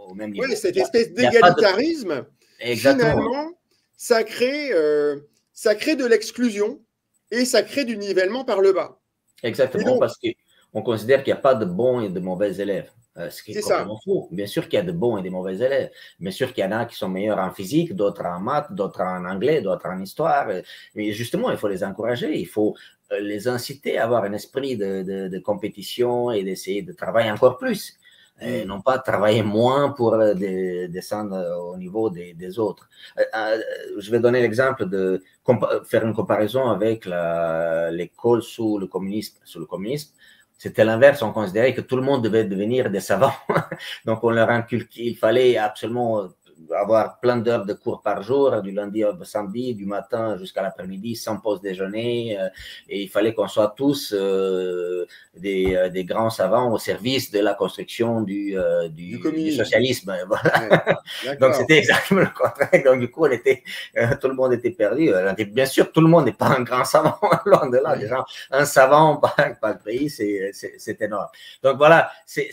au même niveau. Oui, cette espèce d'égalitarisme, finalement, ça crée de l'exclusion et ça crée du nivellement par le bas. Exactement, donc, parce qu'on considère qu'il n'y a pas de bons et de mauvais élèves. Ce qui est complètement faux. Bien sûr qu'il y a de bons et de mauvais élèves. Bien sûr qu'il y en a qui sont meilleurs en physique, d'autres en maths, d'autres en anglais, d'autres en histoire. Mais justement, il faut les encourager. Il faut les inciter à avoir un esprit de compétition et d'essayer de travailler encore plus. Et non pas travailler moins pour descendre au niveau des autres. Je vais donner l'exemple de faire une comparaison avec l'école sous le communisme. Sous le communisme, c'était l'inverse. On considérait que tout le monde devait devenir des savants. Donc, on leur inculquait, il fallait absolument avoir plein d'heures de cours par jour, du lundi au samedi, du matin jusqu'à l'après-midi, sans pause déjeuner. Et il fallait qu'on soit tous des grands savants au service de la construction du socialisme. Voilà. Ouais, donc, c'était exactement le contraire. Donc, du coup, tout le monde était perdu. Bien sûr, tout le monde n'est pas un grand savant, loin de là. Ouais. Déjà, un savant par le pays, c'est énorme. Donc, voilà, c'est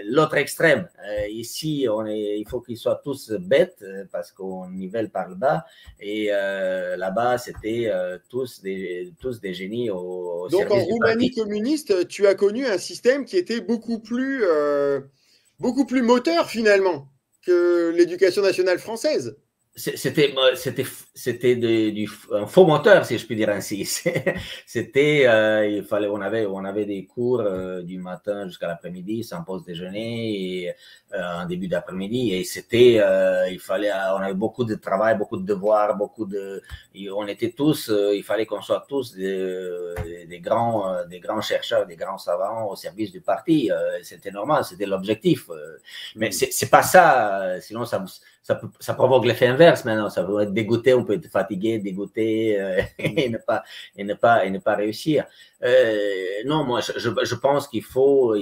l'autre extrême. Ici, il faut qu'ils soient tous bêtes parce qu'on nivelle par le bas et là-bas c'était tous des génies au donc en Roumanie communiste tu as connu un système qui était beaucoup plus moteur finalement que l'éducation nationale française. C'était un faux moteur, si je puis dire ainsi. C'était, on avait des cours du matin jusqu'à l'après-midi, sans pause déjeuner, et en début d'après-midi, et c'était, on avait beaucoup de travail, beaucoup de devoirs, on était tous, il fallait qu'on soit tous des grands chercheurs, des grands savants au service du parti. C'était normal, c'était l'objectif. Mais c'est pas ça, sinon ça provoque l'effet inverse maintenant. Ça peut être dégoûté, on peut être fatigué, dégoûté et ne pas réussir. Non, moi, je pense qu'il faut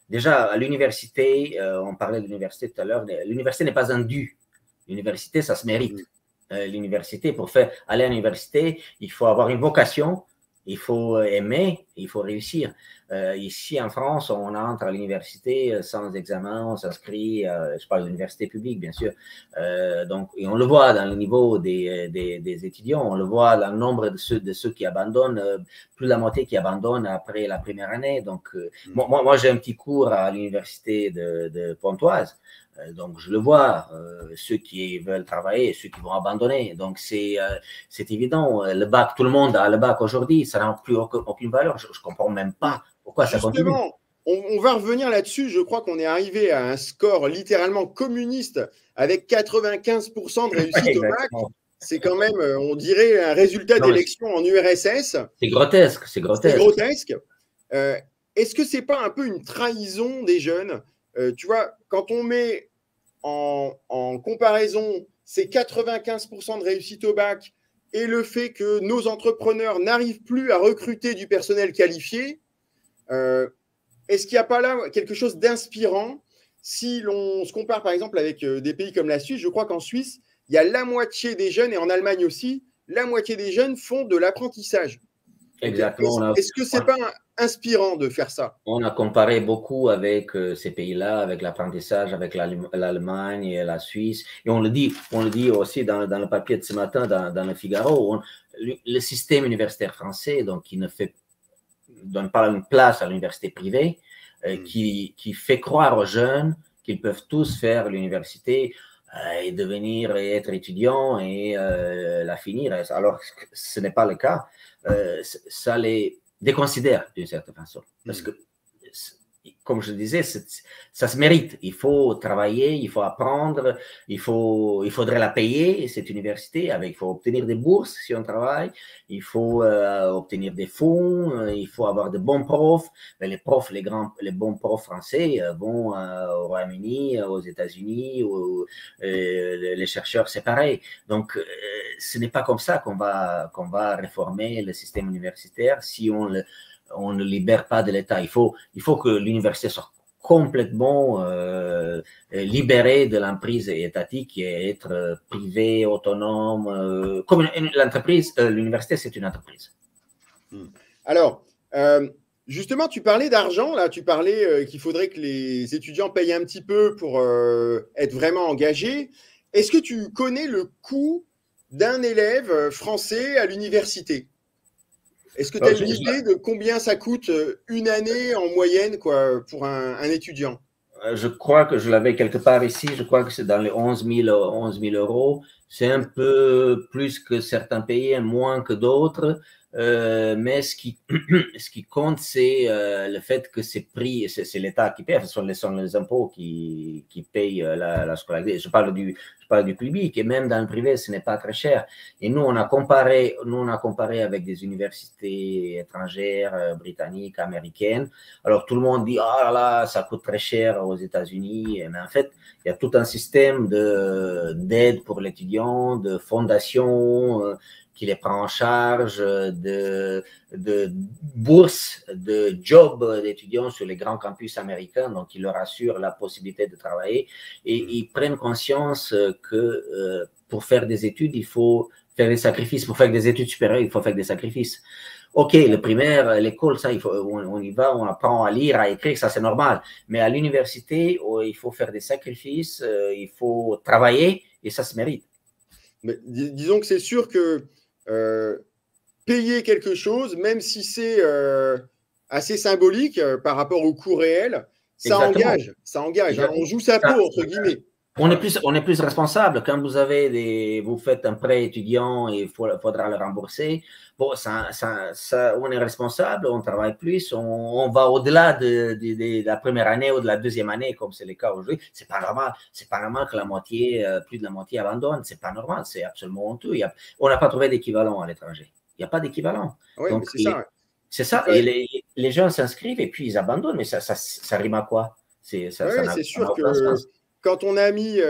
déjà à l'université, on parlait de l'université tout à l'heure, l'université n'est pas un dû. L'université, ça se mérite. L'université, pour aller à l'université, il faut avoir une vocation, il faut aimer, il faut réussir. Ici, en France, on entre à l'université sans examen, on s'inscrit, je parle de l'université publique, bien sûr. Donc, et on le voit dans le niveau des étudiants, on le voit dans le nombre de ceux qui abandonnent, plus de la moitié qui abandonnent après la première année. Donc, moi j'ai un petit cours à l'université de Pontoise. Donc, je le vois, ceux qui veulent travailler et ceux qui vont abandonner. Donc, c'est évident. Le bac, tout le monde a le bac aujourd'hui, ça n'a plus aucune valeur. Je ne comprends même pas pourquoi ça continue. Justement, on va revenir là-dessus. Je crois qu'on est arrivé à un score littéralement communiste avec 95% de réussite au bac. C'est quand même, on dirait, un résultat d'élection en URSS. C'est grotesque, c'est grotesque. C'est grotesque. Est-ce que ce n'est pas un peu une trahison des jeunes? Tu vois, quand on met en comparaison ces 95% de réussite au bac et le fait que nos entrepreneurs n'arrivent plus à recruter du personnel qualifié, est-ce qu'il n'y a pas là quelque chose d'inspirant? Si l'on se compare par exemple avec des pays comme la Suisse, je crois qu'en Suisse, il y a la moitié des jeunes, et en Allemagne aussi, la moitié des jeunes font de l'apprentissage. Exactement. Est-ce que ce n'est pas inspirant de faire ça? On a comparé beaucoup avec ces pays-là, avec l'apprentissage, avec l'Allemagne et la Suisse. Et on le dit aussi dans le papier de ce matin, dans le Figaro, le système universitaire français, donc qui ne donne pas une place à l'université privée, qui fait croire aux jeunes qu'ils peuvent tous faire l'université et devenir et être étudiants et la finir, alors que ce n'est pas le cas. Ça les déconsidère d'une certaine façon. Parce que, comme je disais, ça se mérite. Il faut travailler, il faut apprendre, il faudrait la payer, cette université. Il faut obtenir des bourses si on travaille, il faut obtenir des fonds, il faut avoir de bons profs. Mais les bons profs français vont au Royaume-Uni, aux États-Unis, les chercheurs, c'est pareil. Donc, ce n'est pas comme ça qu'on va réformer le système universitaire si on ne libère pas de l'État. Il faut que l'université soit complètement libérée de l'emprise étatique et être privée, autonome. Comme l'université, c'est une entreprise. Alors, justement, tu parlais d'argent, là, tu parlais qu'il faudrait que les étudiants payent un petit peu pour être vraiment engagés. Est-ce que tu connais le coût d'un élève français à l'université? Est-ce que tu as une idée de combien ça coûte une année en moyenne pour un étudiant? Je crois que je l'avais quelque part ici. Je crois que c'est dans les 11 000 euros. C'est un peu plus que certains pays, moins que d'autres. mais ce qui compte, c'est le fait que c'est pris, c'est l'État qui paie, ce sont les impôts qui payent la scolarité. Je parle du public, et même dans le privé, ce n'est pas très cher. Et nous, on a comparé avec des universités étrangères, britanniques, américaines. Alors, tout le monde dit, oh là là, ça coûte très cher aux États-Unis. Mais en fait, il y a tout un système d'aide pour l'étudiant, de fondation, qui les prend en charge, de bourses, de jobs d'étudiants sur les grands campus américains, donc ils leur assurent la possibilité de travailler, et ils prennent conscience que pour faire des études, il faut faire des sacrifices. Pour faire des études supérieures, il faut faire des sacrifices. OK, le primaire, l'école, ça, on y va, on apprend à lire, à écrire, ça c'est normal. Mais à l'université, il faut faire des sacrifices, il faut travailler, et ça se mérite. Mais disons que c'est sûr que payer quelque chose, même si c'est assez symbolique par rapport au coût réel, ça engage. Ça engage. Hein. On joue sa peau, entre guillemets. On est plus responsable. Quand vous faites un prêt étudiant et il faudra le rembourser, bon, on est responsable, on travaille plus, on va au-delà de la première année ou de la deuxième année, comme c'est le cas aujourd'hui. C'est pas normal. C'est pas normal que plus de la moitié abandonne. C'est pas normal. C'est absolument honteux. On n'a pas trouvé d'équivalent à l'étranger. Il n'y a pas d'équivalent. Oui, donc, c'est ça. C'est ça. Et les gens s'inscrivent et puis ils abandonnent. Mais ça rime à quoi? C'est sûr que quand on a mis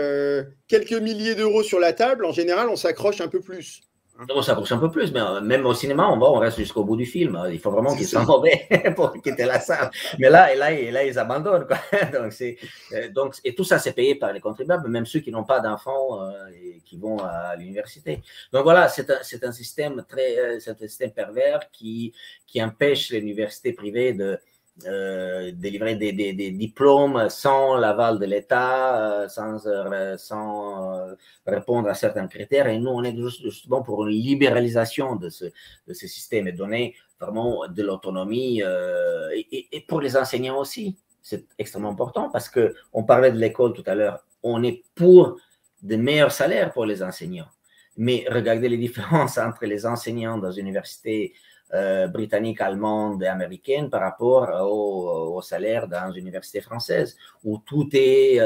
quelques milliers d'euros sur la table, en général, on s'accroche un peu plus. On s'accroche un peu plus, mais même au cinéma, on reste jusqu'au bout du film. Il faut vraiment qu'ils soient mauvais pour quitter la salle. Mais là, ils abandonnent. Quoi. Donc, et tout ça, c'est payé par les contribuables, même ceux qui n'ont pas d'enfants et qui vont à l'université. Donc voilà, c'est un système pervers qui empêche les universités privées de délivrer des diplômes sans l'aval de l'État, sans répondre à certains critères. Et nous, on est justement pour une libéralisation de ce système et donner vraiment de l'autonomie et pour les enseignants aussi. C'est extrêmement important parce qu'on parlait de l'école tout à l'heure. On est pour de meilleurs salaires pour les enseignants. Mais regardez les différences entre les enseignants dans une université britannique, allemande et américaine par rapport au salaire dans une université française, où tout est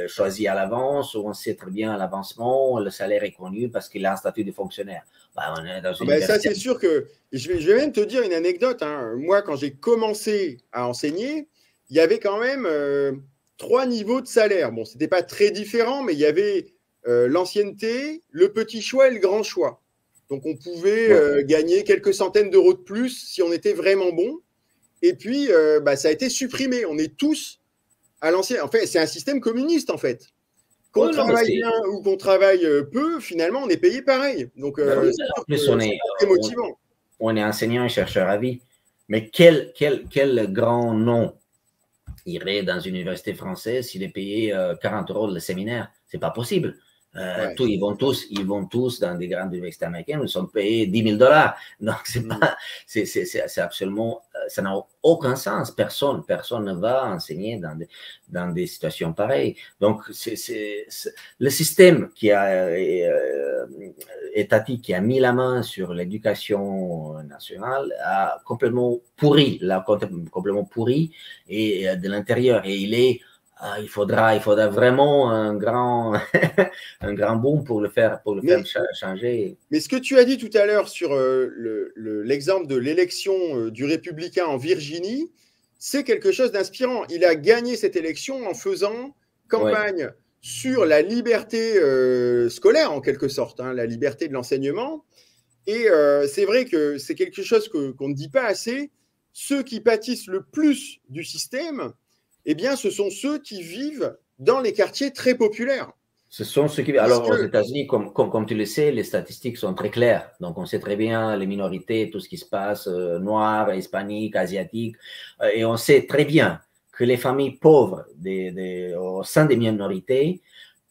choisi à l'avance, où on sait très bien l'avancement, le salaire est connu parce qu'il a un statut de fonctionnaire. On est dans une ça, c'est sûr que je vais même te dire une anecdote. Hein. Moi, quand j'ai commencé à enseigner, il y avait quand même 3 niveaux de salaire. Bon, ce n'était pas très différent, mais il y avait l'ancienneté, le petit choix et le grand choix. Donc, on pouvait gagner quelques centaines d'euros de plus si on était vraiment bon. Et puis, ça a été supprimé. On est tous à l'ancien. En fait, c'est un système communiste, en fait. Qu'on travaille bien ou qu'on travaille peu, finalement, on est payé pareil. Donc, en plus, on est très motivant. On est enseignant et chercheur à vie. Mais quel grand nom irait dans une université française s'il est payé 40 € le séminaire? C'est pas possible. Ils vont tous dans des grandes universités américaines, ils sont payés 10 000 $. Donc, c'est absolument, ça n'a aucun sens. Personne ne va enseigner dans des situations pareilles. Donc, le système étatique qui a mis la main sur l'éducation nationale a complètement pourri, et de l'intérieur. Et il faudra vraiment un grand boom pour le faire changer. Mais ce que tu as dit tout à l'heure sur l'exemple de l'élection du républicain en Virginie, c'est quelque chose d'inspirant. Il a gagné cette élection en faisant campagne sur la liberté scolaire, en quelque sorte, hein, la liberté de l'enseignement. Et c'est vrai que c'est quelque chose qu'on ne dit pas assez. Ceux qui pâtissent le plus du système, eh bien, ce sont ceux qui vivent dans les quartiers très populaires. Ce sont ceux qui... Alors, aux États-Unis, comme tu le sais, les statistiques sont très claires. Donc, on sait très bien les minorités, tout ce qui se passe, noirs, hispaniques, asiatiques. Et on sait très bien que les familles pauvres au sein des minorités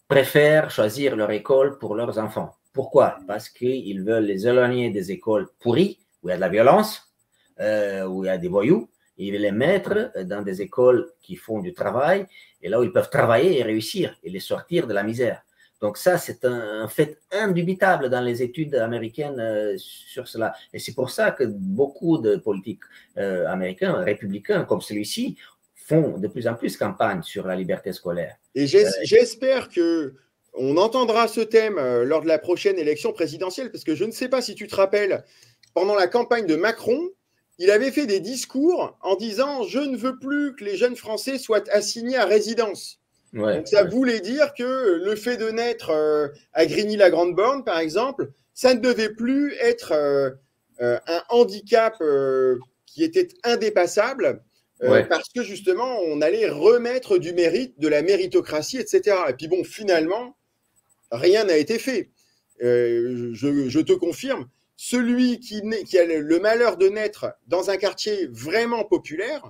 préfèrent choisir leur école pour leurs enfants. Pourquoi? Parce qu'ils veulent les éloigner des écoles pourries, où il y a de la violence, où il y a des voyous. Ils veulent les mettre dans des écoles qui font du travail et là où ils peuvent travailler et réussir et les sortir de la misère. Donc ça, c'est un fait indubitable dans les études américaines sur cela. Et c'est pour ça que beaucoup de politiques américains, républicains comme celui-ci, font de plus en plus campagne sur la liberté scolaire. Et j'espère qu'on entendra ce thème lors de la prochaine élection présidentielle, parce que je ne sais pas si tu te rappelles, pendant la campagne de Macron, il avait fait des discours en disant « Je ne veux plus que les jeunes Français soient assignés à résidence ». Donc ça voulait dire que le fait de naître à Grigny-la-Grande-Borne, par exemple, ça ne devait plus être un handicap qui était indépassable, parce que justement, on allait remettre du mérite, de la méritocratie, etc. Et puis bon, finalement, rien n'a été fait. Je te confirme, celui qui a le malheur de naître dans un quartier vraiment populaire,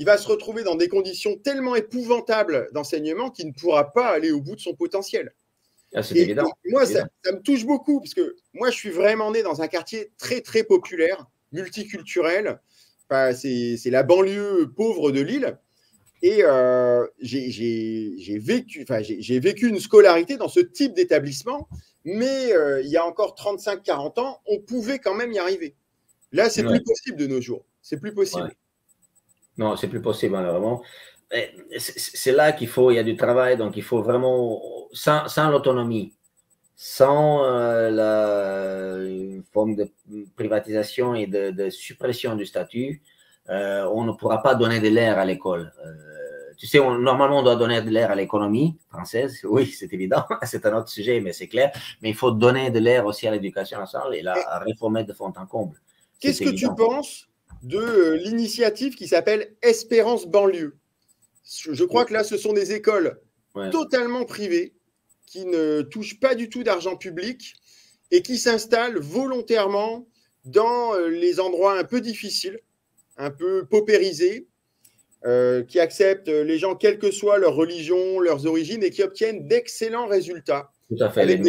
il va se retrouver dans des conditions tellement épouvantables d'enseignement qu'il ne pourra pas aller au bout de son potentiel. C'est évident. Et moi, ça me touche beaucoup, parce que moi, je suis vraiment né dans un quartier très, très populaire, multiculturel. Enfin, c'est la banlieue pauvre de Lille. Et j'ai vécu une scolarité dans ce type d'établissement, mais il y a encore 35-40 ans, on pouvait quand même y arriver. Là, c'est plus possible de nos jours. C'est plus possible. Ouais. Non, c'est plus possible, malheureusement. C'est là qu'il faut, il y a du travail, donc il faut vraiment, sans l'autonomie, sans une forme de privatisation et de suppression du statut, on ne pourra pas donner de l'air à l'école. Tu sais, normalement, on doit donner de l'air à l'économie française. Oui, c'est évident, c'est un autre sujet, mais c'est clair. Mais il faut donner de l'air aussi à l'éducation nationale et la réformer de fond en comble. Qu'est-ce que tu penses de l'initiative qui s'appelle Espérance banlieue? Je crois que là, ce sont des écoles totalement privées qui ne touchent pas du tout d'argent public et qui s'installent volontairement dans les endroits un peu difficiles, un peu paupérisés, qui acceptent les gens, quelle que soit leur religion, leurs origines, et qui obtiennent d'excellents résultats. Tout à fait. Avec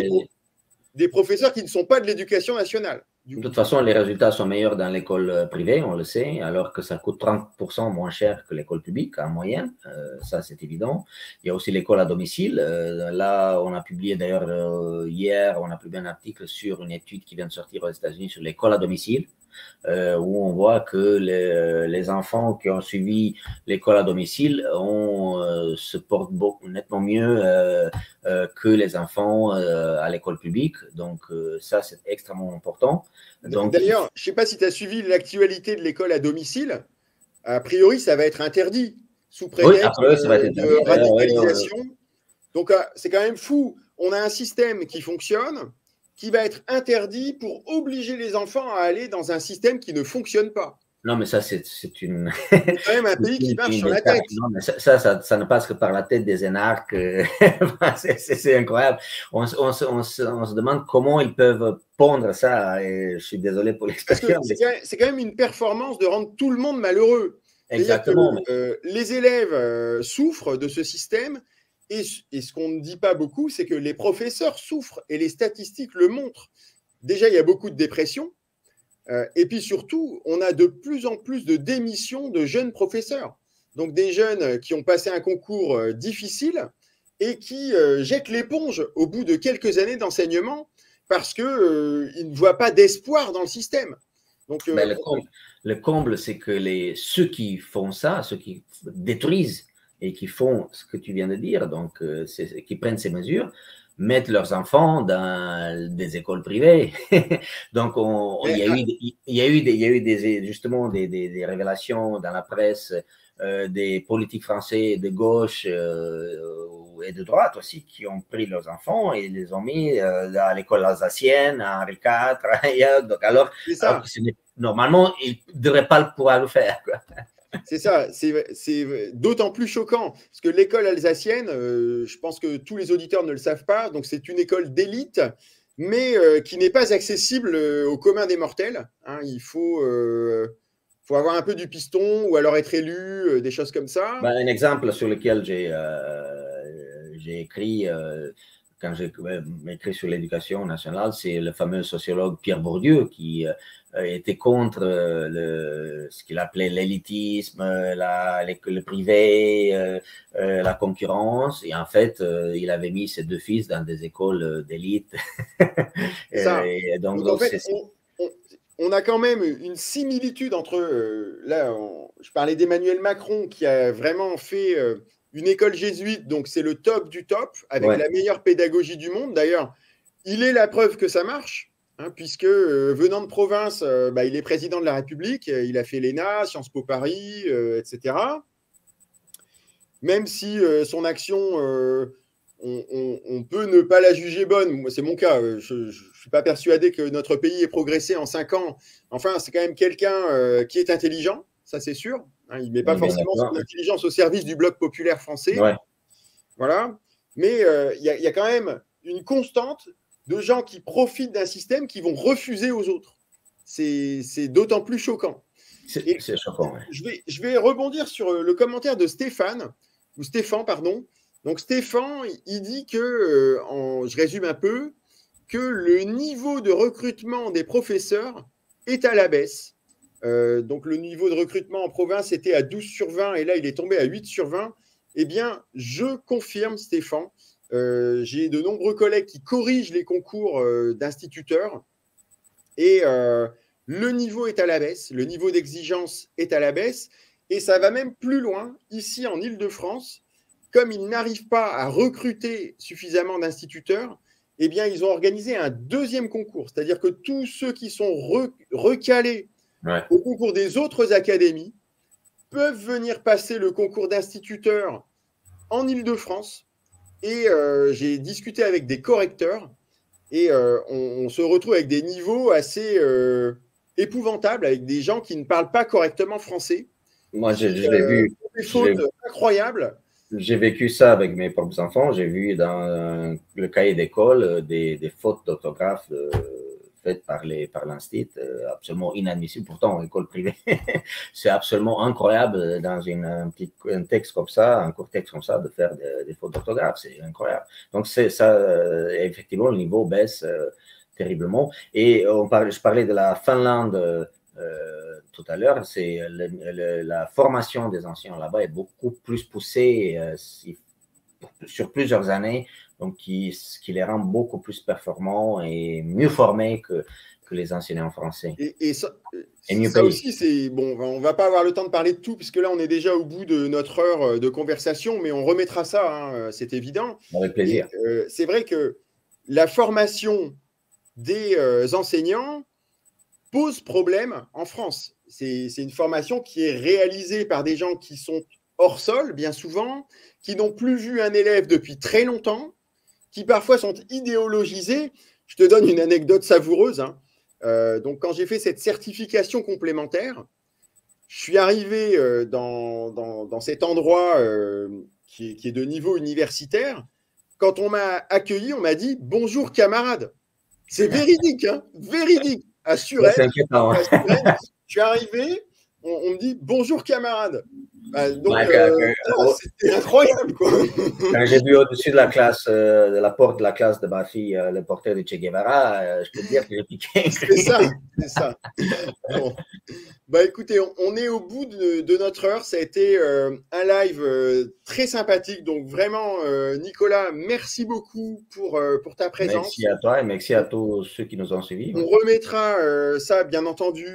des professeurs qui ne sont pas de l'éducation nationale. De toute façon, les résultats sont meilleurs dans l'école privée, on le sait, alors que ça coûte 30% moins cher que l'école publique en moyenne. Ça, c'est évident. Il y a aussi l'école à domicile. Là, on a publié d'ailleurs hier, on a publié un article sur une étude qui vient de sortir aux États-Unis sur l'école à domicile, où on voit que les enfants qui ont suivi l'école à domicile se portent nettement mieux que les enfants à l'école publique. Donc, ça, c'est extrêmement important. D'ailleurs, je ne sais pas si tu as suivi l'actualité de l'école à domicile. A priori, ça va être interdit sous prétexte de radicalisation. Donc, c'est quand même fou. On a un système qui fonctionne, qui va être interdit pour obliger les enfants à aller dans un système qui ne fonctionne pas. Non, mais ça, c'est une… C'est quand même un pays qui marche sur la tête. Non, mais ça ne passe que par la tête des énarques. C'est incroyable. On se demande comment ils peuvent pondre ça. Et je suis désolé pour l'expression. C'est quand même une performance de rendre tout le monde malheureux. Exactement. Les élèves souffrent de ce système. Et ce qu'on ne dit pas beaucoup, c'est que les professeurs souffrent. Et les statistiques le montrent. Déjà, il y a beaucoup de dépression. Et puis surtout, on a de plus en plus de démissions de jeunes professeurs. Donc des jeunes qui ont passé un concours difficile et qui jettent l'éponge au bout de quelques années d'enseignement parce qu'ils ne voient pas d'espoir dans le système. Donc, le comble, c'est que ceux qui font ça, ceux qui détruisent et qui font ce que tu viens de dire, donc qui prennent ces mesures, mettent leurs enfants dans des écoles privées. Donc, il y a eu justement des révélations dans la presse des politiques français de gauche et de droite aussi qui ont pris leurs enfants et les ont mis à l'école alsacienne, à Henri IV, ailleurs. Donc, alors que normalement, ils ne devraient pas pouvoir le faire, quoi. C'est ça, c'est d'autant plus choquant, parce que l'école alsacienne, je pense que tous les auditeurs ne le savent pas, donc c'est une école d'élite, mais qui n'est pas accessible au commun des mortels. Hein, il faut avoir un peu du piston, ou alors être élu, des choses comme ça. Un exemple sur lequel j'ai écrit, quand j'ai écrit sur l'éducation nationale, c'est le fameux sociologue Pierre Bourdieu qui était contre ce qu'il appelait l'élitisme, l'école privée, la concurrence. Et en fait, il avait mis ses 2 fils dans des écoles d'élite. Donc en fait, on a quand même une similitude entre, je parlais d'Emmanuel Macron qui a vraiment fait une école jésuite, donc c'est le top du top, avec la meilleure pédagogie du monde. D'ailleurs, il est la preuve que ça marche, hein, puisque venant de province, il est président de la République, il a fait l'ENA, Sciences Po Paris, etc. Même si son action, on peut ne pas la juger bonne, c'est mon cas, je ne suis pas persuadé que notre pays ait progressé en 5 ans. Enfin, c'est quand même quelqu'un qui est intelligent, ça c'est sûr. Hein, il ne met pas forcément son intelligence au service du bloc populaire français. Ouais. Voilà. Mais il y a quand même une constante de gens qui profitent d'un système qui vont refuser aux autres. C'est d'autant plus choquant. C'est choquant, ouais. Je vais rebondir sur le commentaire de Stéphane, pardon. Donc Stéphane, il dit que, je résume un peu, que le niveau de recrutement des professeurs est à la baisse. Donc le niveau de recrutement en province était à 12 sur 20 et là il est tombé à 8 sur 20. Eh bien, je confirme, Stéphane, j'ai de nombreux collègues qui corrigent les concours d'instituteurs et le niveau est à la baisse, le niveau d'exigence est à la baisse et ça va même plus loin. Ici en Île-de-France, comme ils n'arrivent pas à recruter suffisamment d'instituteurs, eh bien, ils ont organisé un 2e concours. C'est-à-dire que tous ceux qui sont recalés au concours des autres académies peuvent venir passer le concours d'instituteur en Île-de-France. Et j'ai discuté avec des correcteurs et on se retrouve avec des niveaux assez épouvantables, avec des gens qui ne parlent pas correctement français. Moi, je l'ai vu. Des fautes incroyables. J'ai vécu ça avec mes propres enfants. J'ai vu dans le cahier d'école des fautes d'orthographe faites par l'institut, absolument inadmissibles. Pourtant, en école privée, c'est absolument incroyable dans un texte comme ça, un court texte comme ça, de faire des fautes d'orthographe. C'est incroyable. Donc, c'est ça, effectivement, le niveau baisse terriblement. Et je parlais de la Finlande tout à l'heure, c'est la formation des enseignants là-bas est beaucoup plus poussée sur plusieurs années, donc ce qui les rend beaucoup plus performants et mieux formés que les enseignants français. Et ça aussi, c'est bon. On va pas avoir le temps de parler de tout, puisque là, on est déjà au bout de notre heure de conversation, mais on remettra ça, hein, c'est évident. Avec plaisir. C'est vrai que la formation des enseignants pose problème en France. C'est une formation qui est réalisée par des gens qui sont hors sol, bien souvent, qui n'ont plus vu un élève depuis très longtemps, qui parfois sont idéologisés. Je te donne une anecdote savoureuse. Hein. Donc, quand j'ai fait cette certification complémentaire, je suis arrivé dans cet endroit qui est de niveau universitaire. Quand on m'a accueilli, on m'a dit « Bonjour camarade ». C'est véridique, hein, véridique. Assuré. C'est inquiétant. Je suis arrivé, on me dit « Bonjour camarade ». Donc, c'était incroyable, quoi. Quand j'ai vu au-dessus de la classe, de la porte de la classe de ma fille, le porteur de Che Guevara, je peux te dire que j'ai piqué. C'est ça. Bon. Bah écoutez, on est au bout de notre heure. Ça a été un live très sympathique. Donc vraiment, Nicolas, merci beaucoup pour ta présence. Merci à toi et merci à tous ceux qui nous ont suivis. On remettra ça, bien entendu.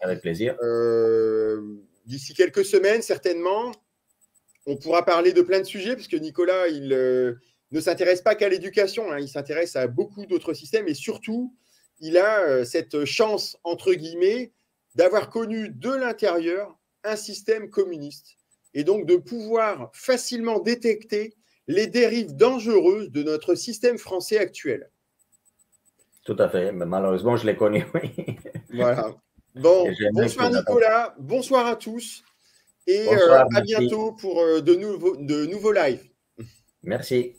Avec plaisir. D'ici quelques semaines, certainement, on pourra parler de plein de sujets, parce que Nicolas, il ne s'intéresse pas qu'à l'éducation, hein, il s'intéresse à beaucoup d'autres systèmes, et surtout, il a cette chance, entre guillemets, d'avoir connu de l'intérieur un système communiste, et donc de pouvoir facilement détecter les dérives dangereuses de notre système français actuel. Tout à fait, mais malheureusement, je l'ai connu, oui. Voilà. Bon, bonsoir Nicolas, bonsoir à tous et à bientôt pour de nouveaux lives. Merci.